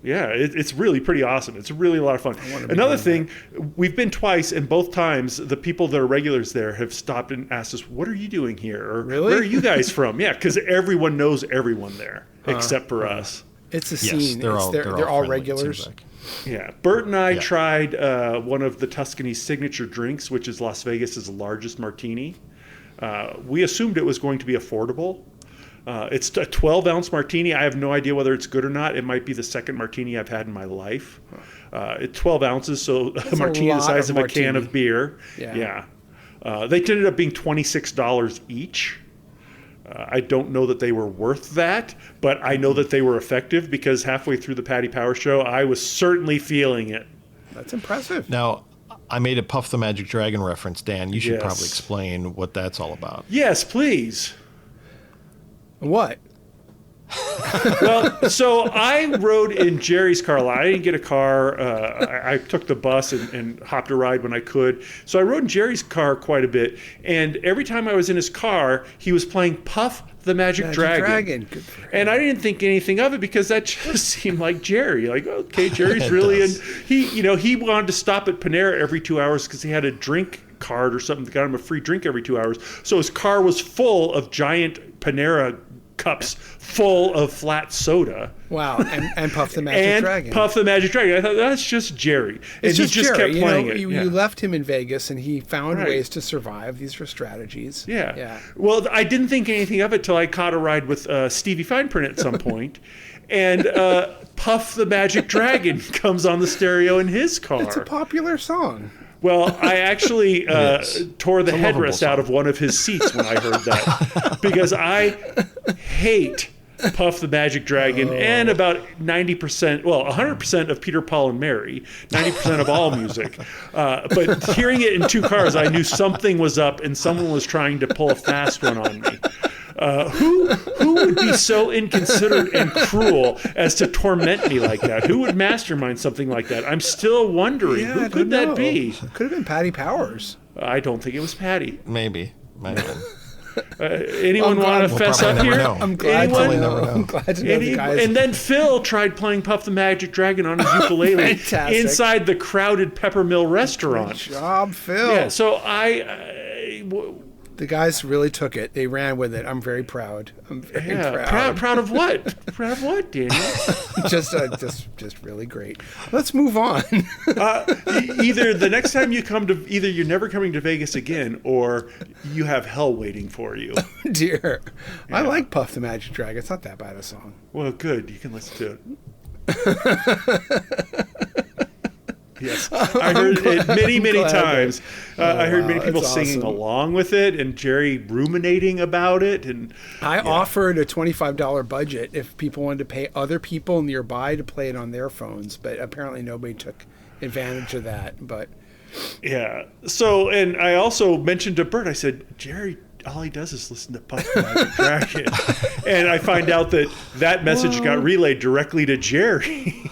B: It's really pretty awesome. It's really a lot of fun. Another thing, we've been twice, and both times the people that are regulars there have stopped and asked us, "What are you doing here?" Or
A: Really?
B: "Where are you guys from?" Yeah, because everyone knows everyone there except for us.
A: It's a
C: Yes,
A: scene.
C: they're all
A: they're all
C: friendly, it
A: regulars.
C: seems like.
B: Yeah, Bert and I tried one of the Tuscany's signature drinks, which is Las Vegas's largest martini. We assumed it was going to be affordable. It's a 12-ounce martini. I have no idea whether it's good or not. It might be the second martini I've had in my life. It's 12 ounces, so a martini the
A: lot
B: size
A: of
B: of a can
A: martini.
B: of beer.
A: Yeah.
B: They ended up being $26 each. I don't know that they were worth that, but I know that they were effective, because halfway through the Patty Power show, I was certainly feeling it.
A: That's impressive.
C: Now, I made a Puff the Magic Dragon reference, Dan. You should
B: Yes.
C: probably explain what that's all about.
B: Yes, please.
A: What?
B: Well, so I rode in Jerry's car. I didn't get a car. I took the bus and hopped a ride when I could. So I rode in Jerry's car quite a bit. And every time I was in his car, he was playing Puff the Magic Dragon.
A: Good for him.
B: And I didn't think anything of it because that just seemed like Jerry. Like, okay, Jerry's really in. He wanted to stop at Panera every 2 hours because he had a drink card or something that got him a free drink every 2 hours. So his car was full of giant Panera cups full of flat soda.
A: Wow, and Puff the Magic Dragon.
B: Puff the Magic Dragon. I thought, that's just Jerry. And
A: It's
B: he
A: just
B: just
A: Jerry.
B: kept playing it.
A: You left him in Vegas, and he found
B: Right.
A: ways to survive. These were strategies.
B: Yeah. Well, I didn't think anything of it till I caught a ride with Stevie Fineprint at some point, and Puff the Magic Dragon comes on the stereo in his car.
A: It's a popular song.
B: Well, I actually tore the
C: lovable
B: headrest out of
C: song.
B: one of his seats when I heard that because I hate Puff the Magic Dragon and about 100% of Peter, Paul, and Mary, 90% of all music. But hearing it in two cars, I knew something was up and someone was trying to pull a fast one on me. Who would be so inconsiderate and cruel as to torment me like that? Who would mastermind something like that? I'm still wondering.
A: I
B: Who
A: don't
B: could that
A: know.
B: be?
A: Could have been Patty Powers.
B: I don't think it was Patty.
C: Maybe. Might have been.
B: Anyone
A: I'm glad-
B: want to fess up
C: probably
B: here?
C: never know.
A: I'm glad
B: Anyone?
A: to know.
C: Never know.
A: I'm glad to know the guys.
B: And then Phil tried playing Puff the Magic Dragon on his ukulele
A: Fantastic.
B: inside the crowded Peppermill
A: Good
B: restaurant.
A: job, Phil.
B: Yeah, so
A: The guys really took it. They ran with it. I'm very proud. I'm very proud.
B: proud of what? Proud of what, Daniel?
A: just really great. Let's move on.
B: Either the next time you come to, either you're never coming to Vegas again, or you have hell waiting for you.
A: Dear, I like Puff the Magic Dragon. It's not that bad a song.
B: Well, good. You can listen to it. Yes, I heard it many
A: glad
B: times. I heard many
A: wow,
B: people
A: that's
B: singing
A: awesome.
B: along with it, and Jerry ruminating about it. And
A: I offered a $25 budget if people wanted to pay other people nearby to play it on their phones, but apparently nobody took advantage of that. But
B: yeah, so and I also mentioned to Bert, I said, Jerry, all he does is listen to Puff the Magic Dragon, and I find out that message got relayed directly to Jerry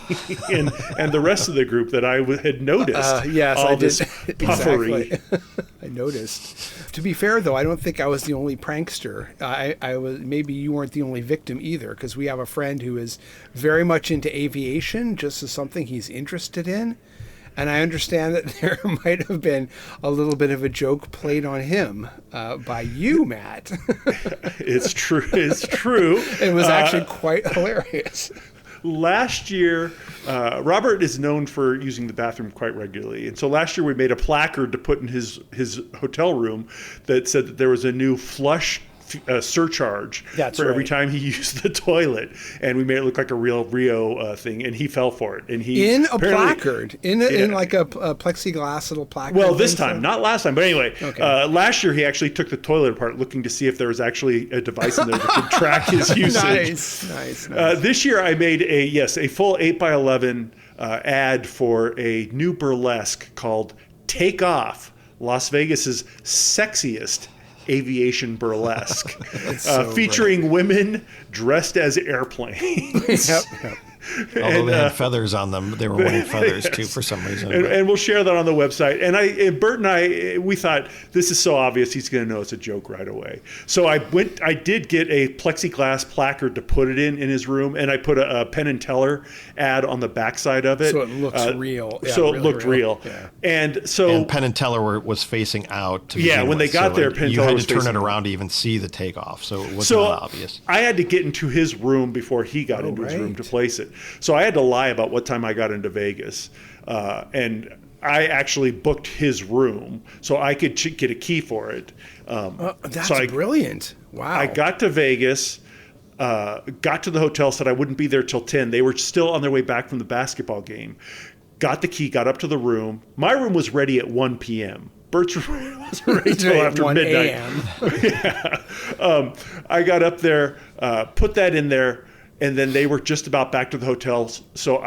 B: and the rest of the group that I had noticed.
A: yes,
B: all
A: I did.
B: this puffery.
A: Exactly. I noticed. To be fair, though, I don't think I was the only prankster. I was. Maybe you weren't the only victim either, because we have a friend who is very much into aviation, just as something he's interested in. And I understand that there might have been a little bit of a joke played on him by you, Matt.
B: It's true. It's true.
A: It was actually quite hilarious.
B: Last year, Robert is known for using the bathroom quite regularly. And so last year we made a placard to put in his hotel room that said that there was a new flush surcharge
A: That's
B: for every
A: right.
B: time he used the toilet. And we made it look like a real Rio thing. And he fell for it. And he
A: In a
B: apparently-
A: placard, in like a plexiglass little placard.
B: Well, this
A: thing,
B: time,
A: so-
B: not last time. But anyway,
A: Okay.
B: last year he actually took the toilet apart looking to see if there was actually a device in there that could track his usage.
A: Nice.
B: This year I made a full 8x11 ad for a new burlesque called Take Off, Las Vegas's sexiest aviation burlesque, featuring women dressed as airplanes.
A: Yep.
C: Although they had feathers on them, they were wearing feathers too for some reason.
B: And we'll share that on the website. And Bert and I, we thought this is so obvious he's going to know it's a joke right away. So I did get a plexiglass placard to put it in his room, and I put a Penn and Teller ad on the backside of it.
A: So it looks real. Yeah,
B: so it
A: really
B: looked real.
A: Yeah.
B: And so
C: And Penn and Teller was facing out. To
B: Yeah,
C: begin
B: when they
C: with,
B: got
C: so
B: there, Penn and
C: you
B: Teller
C: had
B: was
C: to turn
B: facing
C: it
B: out.
C: around to even see the takeoff, so it was
B: So
C: not obvious.
B: I had to get into his room before he got into his room
A: right.
B: to place it. So I had to lie about what time I got into Vegas. And I actually booked his room so I could get a key for it.
A: That's
B: so
A: brilliant. Wow.
B: I got to Vegas, got to the hotel, said I wouldn't be there till 10. They were still on their way back from the basketball game. Got the key, got up to the room. My room was ready at 1 p.m. Bert's room wasn't ready till after
A: 1
B: midnight.
A: a.m.
B: I got up there, put that in there, And then they were just about back to the hotel. So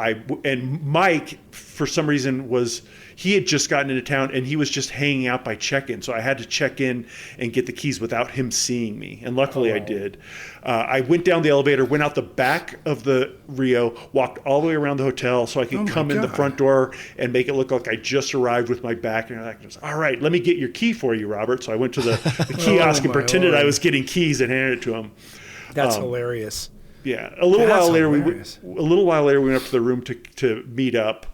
B: and Mike, for some reason, he had just gotten into town and he was just hanging out by check-in. So I had to check in and get the keys without him seeing me. And luckily I did. I went down the elevator, went out the back of the Rio, walked all the way around the hotel so I could come in the front door and make it look like I just arrived with my back. And I was, all right, let me get your key for you, Robert. So I went to the kiosk and pretended I was getting keys and handed it to him.
A: That's hilarious.
B: Yeah. A little while later, we went up to the room to meet up,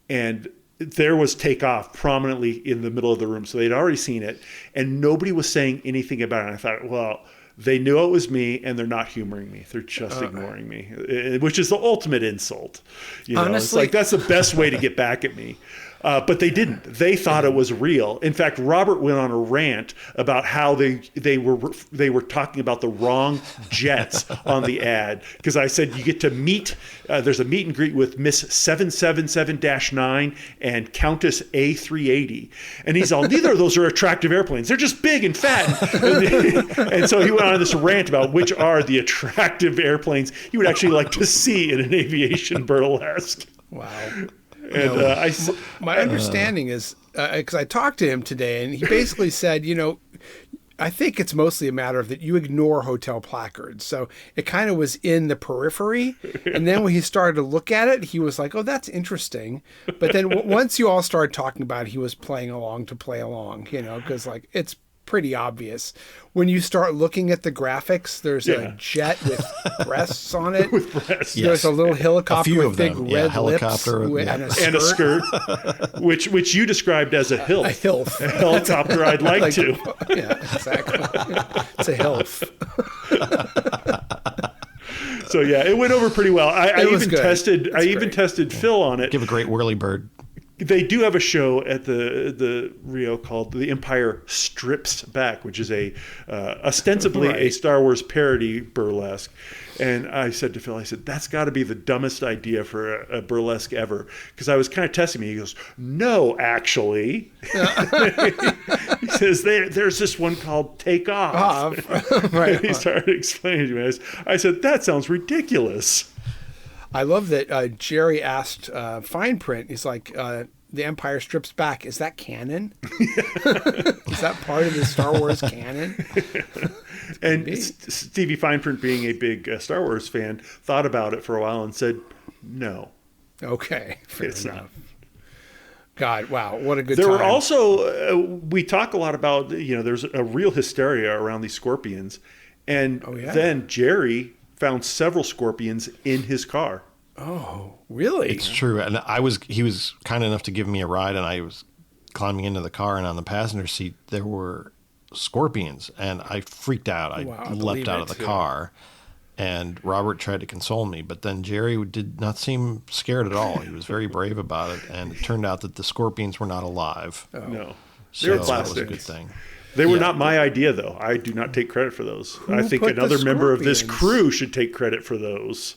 B: and there was Takeoff prominently in the middle of the room. So they'd already seen it, and nobody was saying anything about it. And I thought, well, they knew it was me, and they're not humoring me. They're just ignoring me, which is the ultimate insult. Honestly, it's like that's the best way to get back at me. But they didn't. They thought it was real. In fact, Robert went on a rant about how they were talking about the wrong jets on the ad, because I said you get to meet. There's a meet and greet with Miss 777-9 and Countess A380, and he's all, neither of those are attractive airplanes. They're just big and fat. And so he went on this rant about which are the attractive airplanes he would actually like to see in an aviation burlesque.
A: Wow.
B: And
A: my understanding is, because I talked to him today, and he basically said, I think it's mostly a matter of that you ignore hotel placards. So it kind of was in the periphery. And then when he started to look at it, he was like, oh, that's interesting. But then once you all started talking about it, he was playing along to play along, because like it's pretty obvious. When you start looking at the graphics, there's a jet with breasts on it.
B: With breasts.
A: There's a little helicopter with big red
C: helicopter,
A: lips
B: and a skirt, which you described as a hilf.
A: A hilf.
B: A helicopter I'd like to.
A: Yeah, exactly. It's a hilf.
B: So yeah, it went over pretty well. I even tested Phil on it.
C: Give a great whirly bird.
B: They do have a show at the Rio called The Empire Strips Back, which is ostensibly a Star Wars parody burlesque. And I said to Phil, that's got to be the dumbest idea for a burlesque ever. Because I was kind of testing me. He goes, no, actually. He says, there's this one called Take Off. Right. He started explaining to me. I said, that sounds ridiculous.
A: I love that Jerry asked Fine Print, he's like, The Empire Strips Back, is that canon? Is that part of the Star Wars canon?
B: And Stevie Fine Print, being a big Star Wars fan, thought about it for a while and said, no.
A: Okay, fair enough. God, wow, what a good
B: time. There
A: were
B: also, we talk a lot about, there's a real hysteria around these scorpions. And then Jerry found several scorpions in his car.
A: Oh, really?
C: It's true. And he was kind enough to give me a ride, and I was climbing into the car, and on the passenger seat, there were scorpions, and I freaked out. I leapt out of the car, and Robert tried to console me, but then Jerry did not seem scared at all. He was very brave about it, and it turned out that the scorpions were not alive.
B: Oh. No.
C: So
B: they were plastic.
C: That was a good thing.
B: They were not my idea, though. I do not take credit for those. I think another member of this crew should take credit for those.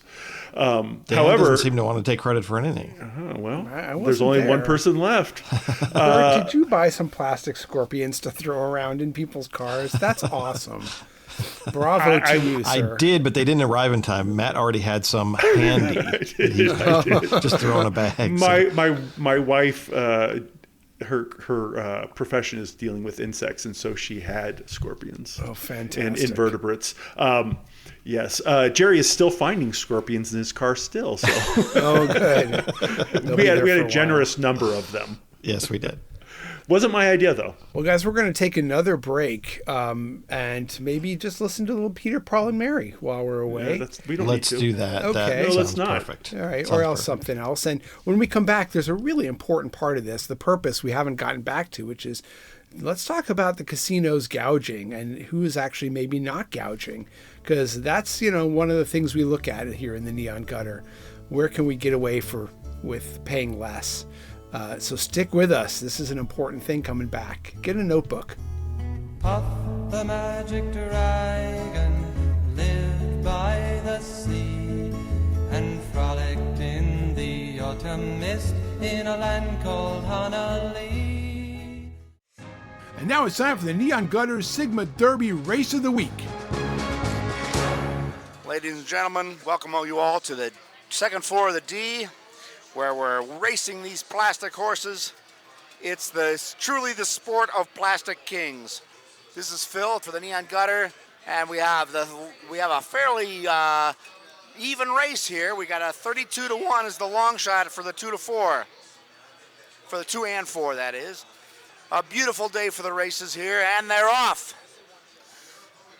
C: Dan
B: however,
C: doesn't seem to want to take credit for anything.
B: There's only one person left.
A: Bert, did you buy some plastic scorpions to throw around in people's cars? That's awesome. Bravo to you, sir.
C: I did, but they didn't arrive in time. Matt already had some handy.
B: I did.
C: Just throw in a bag.
B: My wife... her profession is dealing with insects, and so she had scorpions.
A: Oh, fantastic.
B: And invertebrates. Yes. Jerry is still finding scorpions in his car still. So.
A: Oh, good.
B: We had a generous number of them.
C: Yes, we did.
B: Wasn't my idea, though.
A: Well, guys, we're going to take another break and maybe just listen to a little Peter, Paul, and Mary while we're away.
C: Let's do that.
A: Okay.
C: That
B: let's not.
C: Perfect.
A: All right. Or else something else. And when we come back, there's a really important part of this, the purpose we haven't gotten back to, which is let's talk about the casinos gouging and who is actually maybe not gouging. Because that's, one of the things we look at here in the Neon Gutter. Where can we get away with paying less? So stick with us. This is an important thing coming back. Get a notebook.
G: Puff the magic dragon lived by the sea and frolicked in the autumn mist in a land called Honolulu.
E: And now it's time for the Neon Gutters Sigma Derby Race of the Week.
H: Ladies and gentlemen, welcome you all to the second floor of the D, where we're racing these plastic horses. It's truly the sport of plastic kings. This is Phil for the Neon Gutter, and we have a fairly even race here. We got a 32-1 is the long shot for the 2-4, for the 2 and 4, that is. A beautiful day for the races here, and they're off.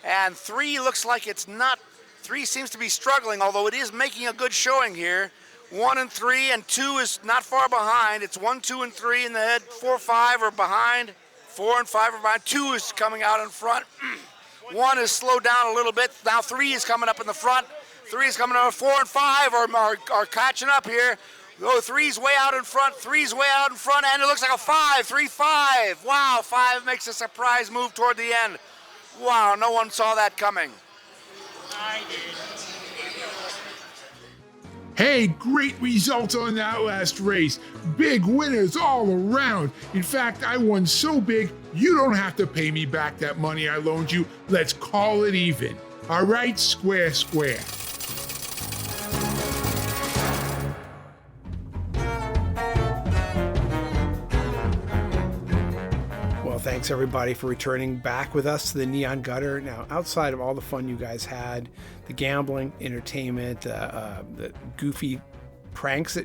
H: And 3 looks like it's not. 3 seems to be struggling, although it is making a good showing here. 1 and 3, and 2 is not far behind. It's 1, 2, and 3 in the head. 4, 5 are behind. 4 and 5 are behind. 2 is coming out in front. 1 is slowed down a little bit. Now 3 is coming up in the front. 3 is coming up. 4 and 5 are catching up here. Oh, 3's way out in front. 3's way out in front, and it looks like a 5. 3, 5. Wow, 5 makes a surprise move toward the end. Wow, no one saw that coming. I did.
E: Hey, great results on that last race. Big winners all around. In fact, I won so big, you don't have to pay me back that money I loaned you. Let's call it even. All right, square, square.
A: Thanks everybody for returning back with us to the Neon Gutter. Now, outside of all the fun you guys had, the gambling, entertainment, the goofy pranks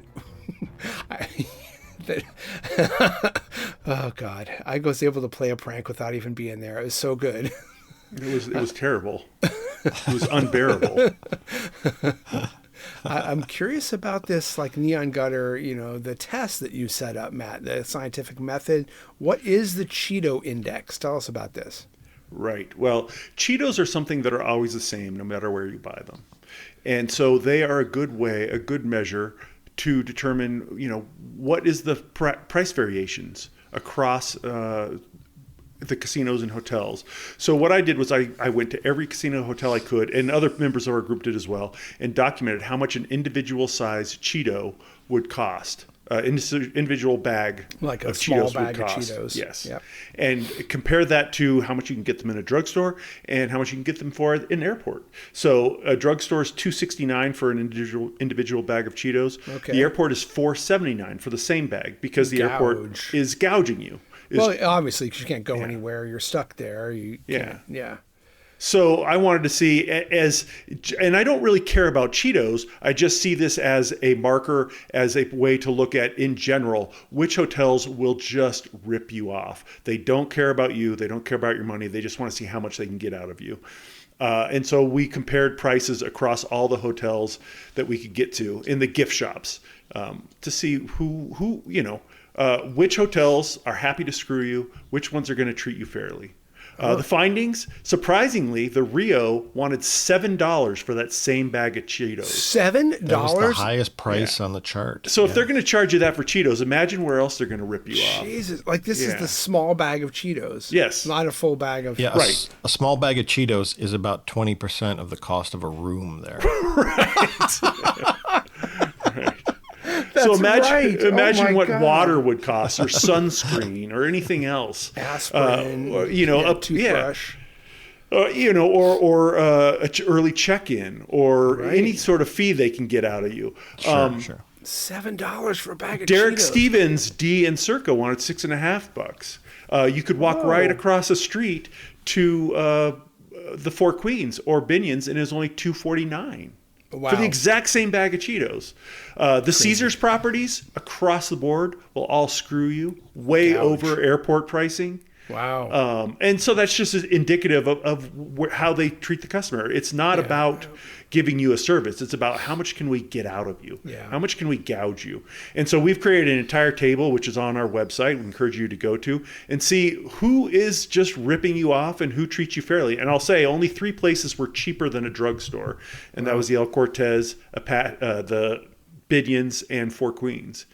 A: oh God, I was able to play a prank without even being there. It was so good.
B: It was terrible. It was unbearable.
A: I'm curious about this, like Neon Gutter, the test that you set up, Matt, the scientific method. What is the Cheeto index? Tell us about this.
B: Right. Well, Cheetos are something that are always the same no matter where you buy them. And so they are a good measure to determine, what is the price variations across the casinos and hotels. So what I did was I went to every casino hotel I could, and other members of our group did as well, and documented how much an individual size Cheeto would cost. Individual bag
A: like a
B: of
A: small
B: Cheetos
A: bag
B: would cost.
A: of Cheetos.
B: Yes.
A: Yep.
B: And compare that to how much you can get them in a drugstore and how much you can get them for in an airport. So a drugstore is $2.69 for an individual bag of Cheetos.
A: Okay.
B: The airport is $4.79 for the same bag because the airport is gouging you.
A: Well, obviously, because you can't go anywhere. You're stuck there. Yeah.
B: So I wanted to see and I don't really care about Cheetos. I just see this as a marker, as a way to look at, in general, which hotels will just rip you off. They don't care about you. They don't care about your money. They just want to see how much they can get out of you. And so we compared prices across all the hotels that we could get to in the gift shops to see who which hotels are happy to screw you, which ones are going to treat you fairly. The findings, surprisingly, the Rio wanted $7 for that same bag of Cheetos.
A: $7?
C: That was the highest price on the chart.
B: So if they're going to charge you that for Cheetos, imagine where else they're going to rip you off.
A: Jesus, like this is the small bag of Cheetos.
B: Yes.
A: Not a full bag of...
C: Yeah,
B: right.
C: A small bag of Cheetos is about 20% of the cost of a room there.
B: Right. Right.
A: That's
B: so imagine what
A: God.
B: water would cost, or sunscreen, or anything else.
A: Aspirin,
B: a
A: toothbrush.
B: Or a early check-in, or any sort of fee they can get out of you.
C: Sure.
A: $7 for a bag of
B: Derek
A: Cheetos.
B: Stevens, D and Circa wanted $6.50. You could walk right across the street to the Four Queens or Binion's, and it was only $2.49.
A: Wow.
B: For the exact same bag of Cheetos. The Caesars properties across the board will all screw you way over airport pricing.
A: Wow.
B: And so that's just indicative of how they treat the customer. It's not about giving you a service. It's about how much can we get out of you?
A: Yeah.
B: How much can we gouge you? And so we've created an entire table, which is on our website. We encourage you to go to and see who is just ripping you off and who treats you fairly. And I'll say only 3 places were cheaper than a drugstore. And that was the El Cortez, the Bidion's, and Four Queens.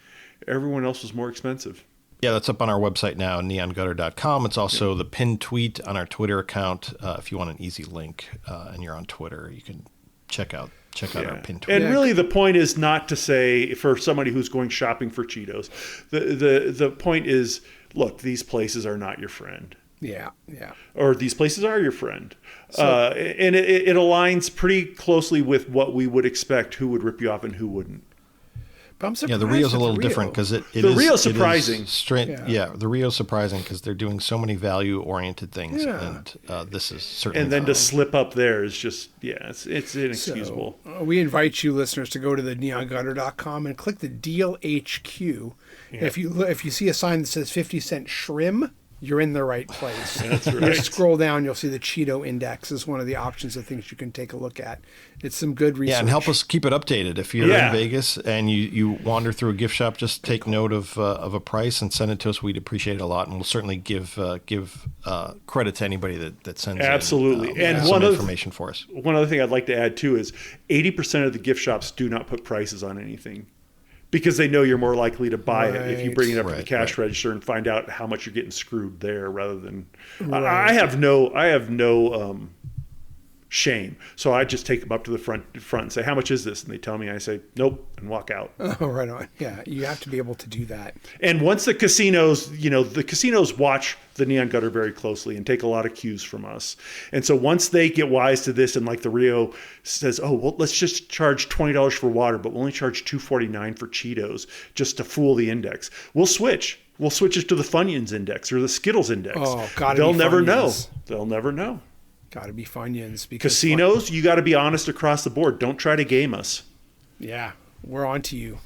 B: Everyone else was more expensive.
C: Yeah, that's up on our website now, neongutter.com. It's also the pinned tweet on our Twitter account. If you want an easy link and you're on Twitter, you can check out our pinned tweet.
B: And really the point is not to say, for somebody who's going shopping for Cheetos, the point is, look, these places are not your friend.
A: Yeah, yeah.
B: Or these places are your friend. And it aligns pretty closely with what we would expect, who would rip you off and who wouldn't.
A: But I'm surprised
C: the Rio's a
A: at
C: little
A: the Rio.
C: different because the
B: Rio's surprising.
C: The Rio's surprising because they're doing so many value-oriented things,
A: Yeah.
C: and this is certainly.
B: And then to slip up there is just, it's inexcusable.
A: So, we invite you listeners to go to the neongutter.com and click the Deal HQ.
B: Yeah.
A: If you see a sign that says 50-cent shrim, you're in the right place.
B: That's
A: You
B: right.
A: scroll down, you'll see the Cheeto Index is one of the options of things you can take a look at. It's some good research.
C: Yeah, and help us keep it updated. If you're in Vegas and you wander through a gift shop, just take note of a price and send it to us. We'd appreciate it a lot, and we'll certainly give credit to anybody that sends
B: Absolutely.
C: in,
B: And
C: some information for us.
B: One other thing I'd like to add too is 80% of the gift shops do not put prices on anything, because they know you're more likely to buy it if you bring it up to the cash register and find out how much you're getting screwed there, rather than I have no shame. So I just take them up to the front and say, how much is this? And they tell me, I say, nope, and walk out.
A: Oh, right on. Yeah, you have to be able to do that.
B: And once the casinos watch the Neon Gutter very closely and take a lot of cues from us. And so once they get wise to this, and like the Rio says, oh, well, let's just charge $20 for water, but we'll only charge $2.49 for Cheetos just to fool the index. We'll switch. We'll switch it to the Funyuns index or the Skittles index.
A: Oh, gotta
B: They'll
A: be
B: never know.
A: Funyuns.
B: They'll never know.
A: Got to be Funyuns.
B: Casinos, you got to be honest across the board. Don't try to game us.
A: Yeah, we're on to you.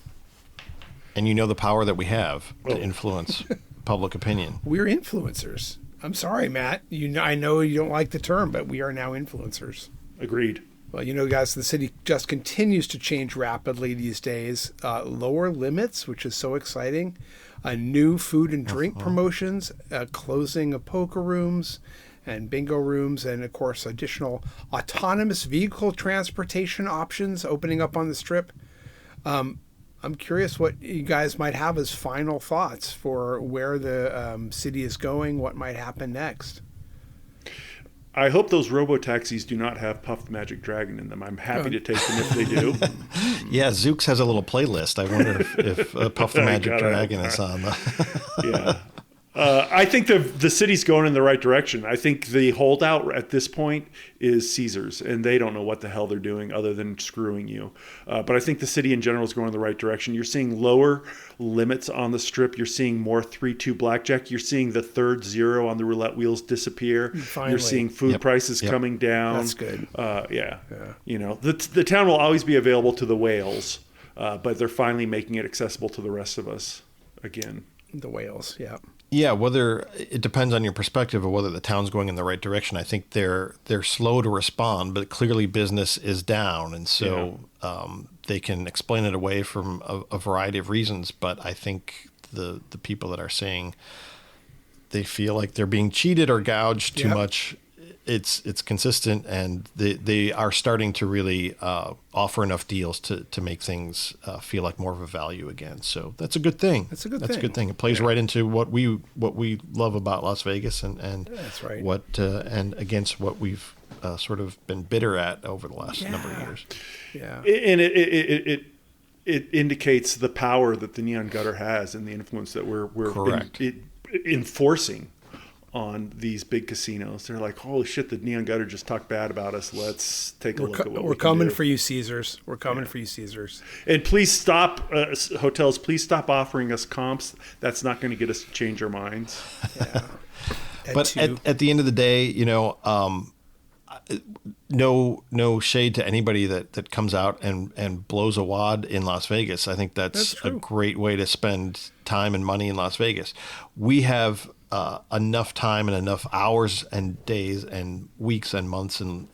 C: And you know the power that we have to influence public opinion.
A: We're influencers. I'm sorry, Matt. I know you don't like the term, but we are now influencers.
B: Agreed.
A: Well, guys, the city just continues to change rapidly these days. Lower limits, which is so exciting. New food and drink promotions, closing of poker rooms and bingo rooms, and of course additional autonomous vehicle transportation options opening up on the Strip. I'm curious what you guys might have as final thoughts for where the city is going, what might happen next.
B: I hope those robo-taxis do not have Puff the Magic Dragon in them. I'm happy to take them if they do.
C: Yeah, Zooks has a little playlist. I wonder if Puff the Magic Dragon is on the...
B: Yeah. I think the city's going in the right direction. I think the holdout at this point is Caesars, and they don't know what the hell they're doing other than screwing you. But I think the city in general is going in the right direction. You're seeing lower limits on the Strip. You're seeing more 3-2 blackjack. You're seeing the third zero on the roulette wheels disappear.
A: Finally.
B: You're seeing food prices coming down.
A: That's good.
B: Yeah. The town will always be available to the whales, but they're finally making it accessible to the rest of us again.
A: The whales, yeah.
C: Yeah, whether it depends on your perspective of whether the town's going in the right direction. I think they're slow to respond, but clearly business is down, and so they can explain it away from a variety of reasons. But I think the people that are saying they feel like they're being cheated or gouged too much, it's consistent, and they are starting to really offer enough deals to make things feel like more of a value again. So that's a good thing.
A: That's a good
C: thing. It plays right into what we love about Las Vegas, and
A: that's right.
C: And against what we've sort of been bitter at over the last number of years.
A: Yeah.
B: And it indicates the power that the Neon Gutter has and the influence that we're enforcing on these big casinos. They're like, holy shit, the Neon Gutter just talked bad about us. Let's take a look at what
A: we're coming for you, Caesars. We're coming for you, Caesars.
B: And please stop, hotels, please stop offering us comps. That's not going to get us to change our minds.
A: Yeah.
C: But at the end of the day, no shade to anybody that comes out and blows a wad in Las Vegas. I think that's a great way to spend time and money in Las Vegas. We have enough time and enough hours and days and weeks and months and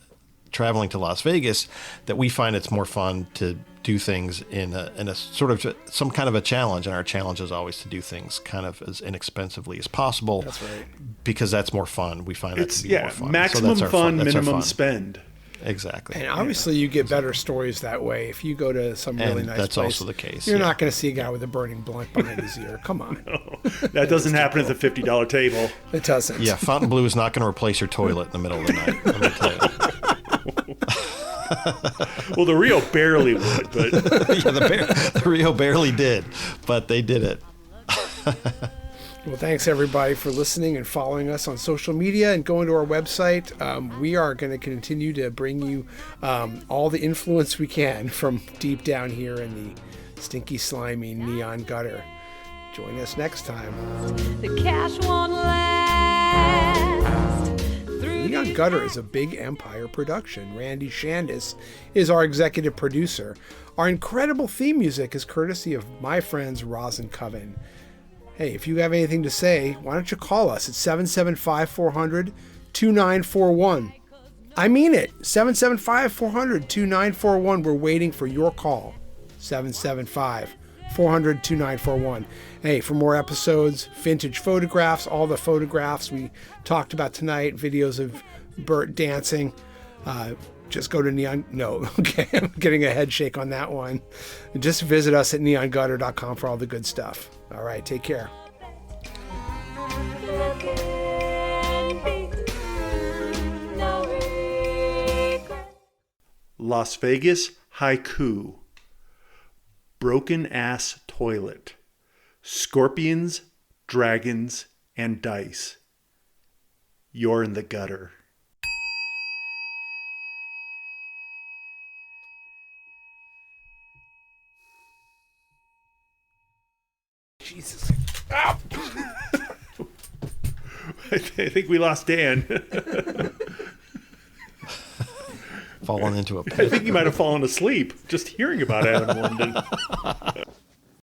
C: traveling to Las Vegas that we find it's more fun to do things in a sort of some kind of a challenge. And our challenge is always to do things kind of as inexpensively as possible.
A: That's right.
C: Because that's more fun. We find that to be more fun.
B: Maximum fun, minimum spend.
C: Exactly.
A: And obviously you get better stories that way. If you go to some really nice
C: that's
A: place,
C: also the case.
A: You're not going to see a guy with a burning blunt behind his ear. Come on.
B: No, that doesn't happen at the $50 table.
A: It doesn't.
C: Yeah, Fontainebleau is not going to replace your toilet in the middle of the night. Let me tell you.
B: Well, the Rio barely would, but
C: the Rio barely did, but they did it.
A: Well, thanks everybody for listening and following us on social media and going to our website. We are going to continue to bring you all the influence we can from deep down here in the stinky, slimy neon gutter. Join us next time.
I: The cash won't last.
A: Neon Gutter is a Big Empire production. Randy Shandis is our executive producer. Our incredible theme music is courtesy of my friends Roz and Coven. Hey, if you have anything to say, why don't you call us at 775-400-2941. I mean it, 775-400-2941. We're waiting for your call, 775-400-2941. Hey, for more episodes, vintage photographs, all the photographs we talked about tonight, videos of Bert dancing, just go to Neon... No, okay, I'm getting a head shake on that one. Just visit us at neongutter.com for all the good stuff. All right, take care.
B: Las Vegas haiku. Broken ass toilet. Scorpions, dragons, and dice. You're in the gutter.
A: Jesus. Ow!
B: I think we lost Dan.
C: Fallen into a
B: I
C: pit.
B: think he might have fallen asleep just hearing about Adam London.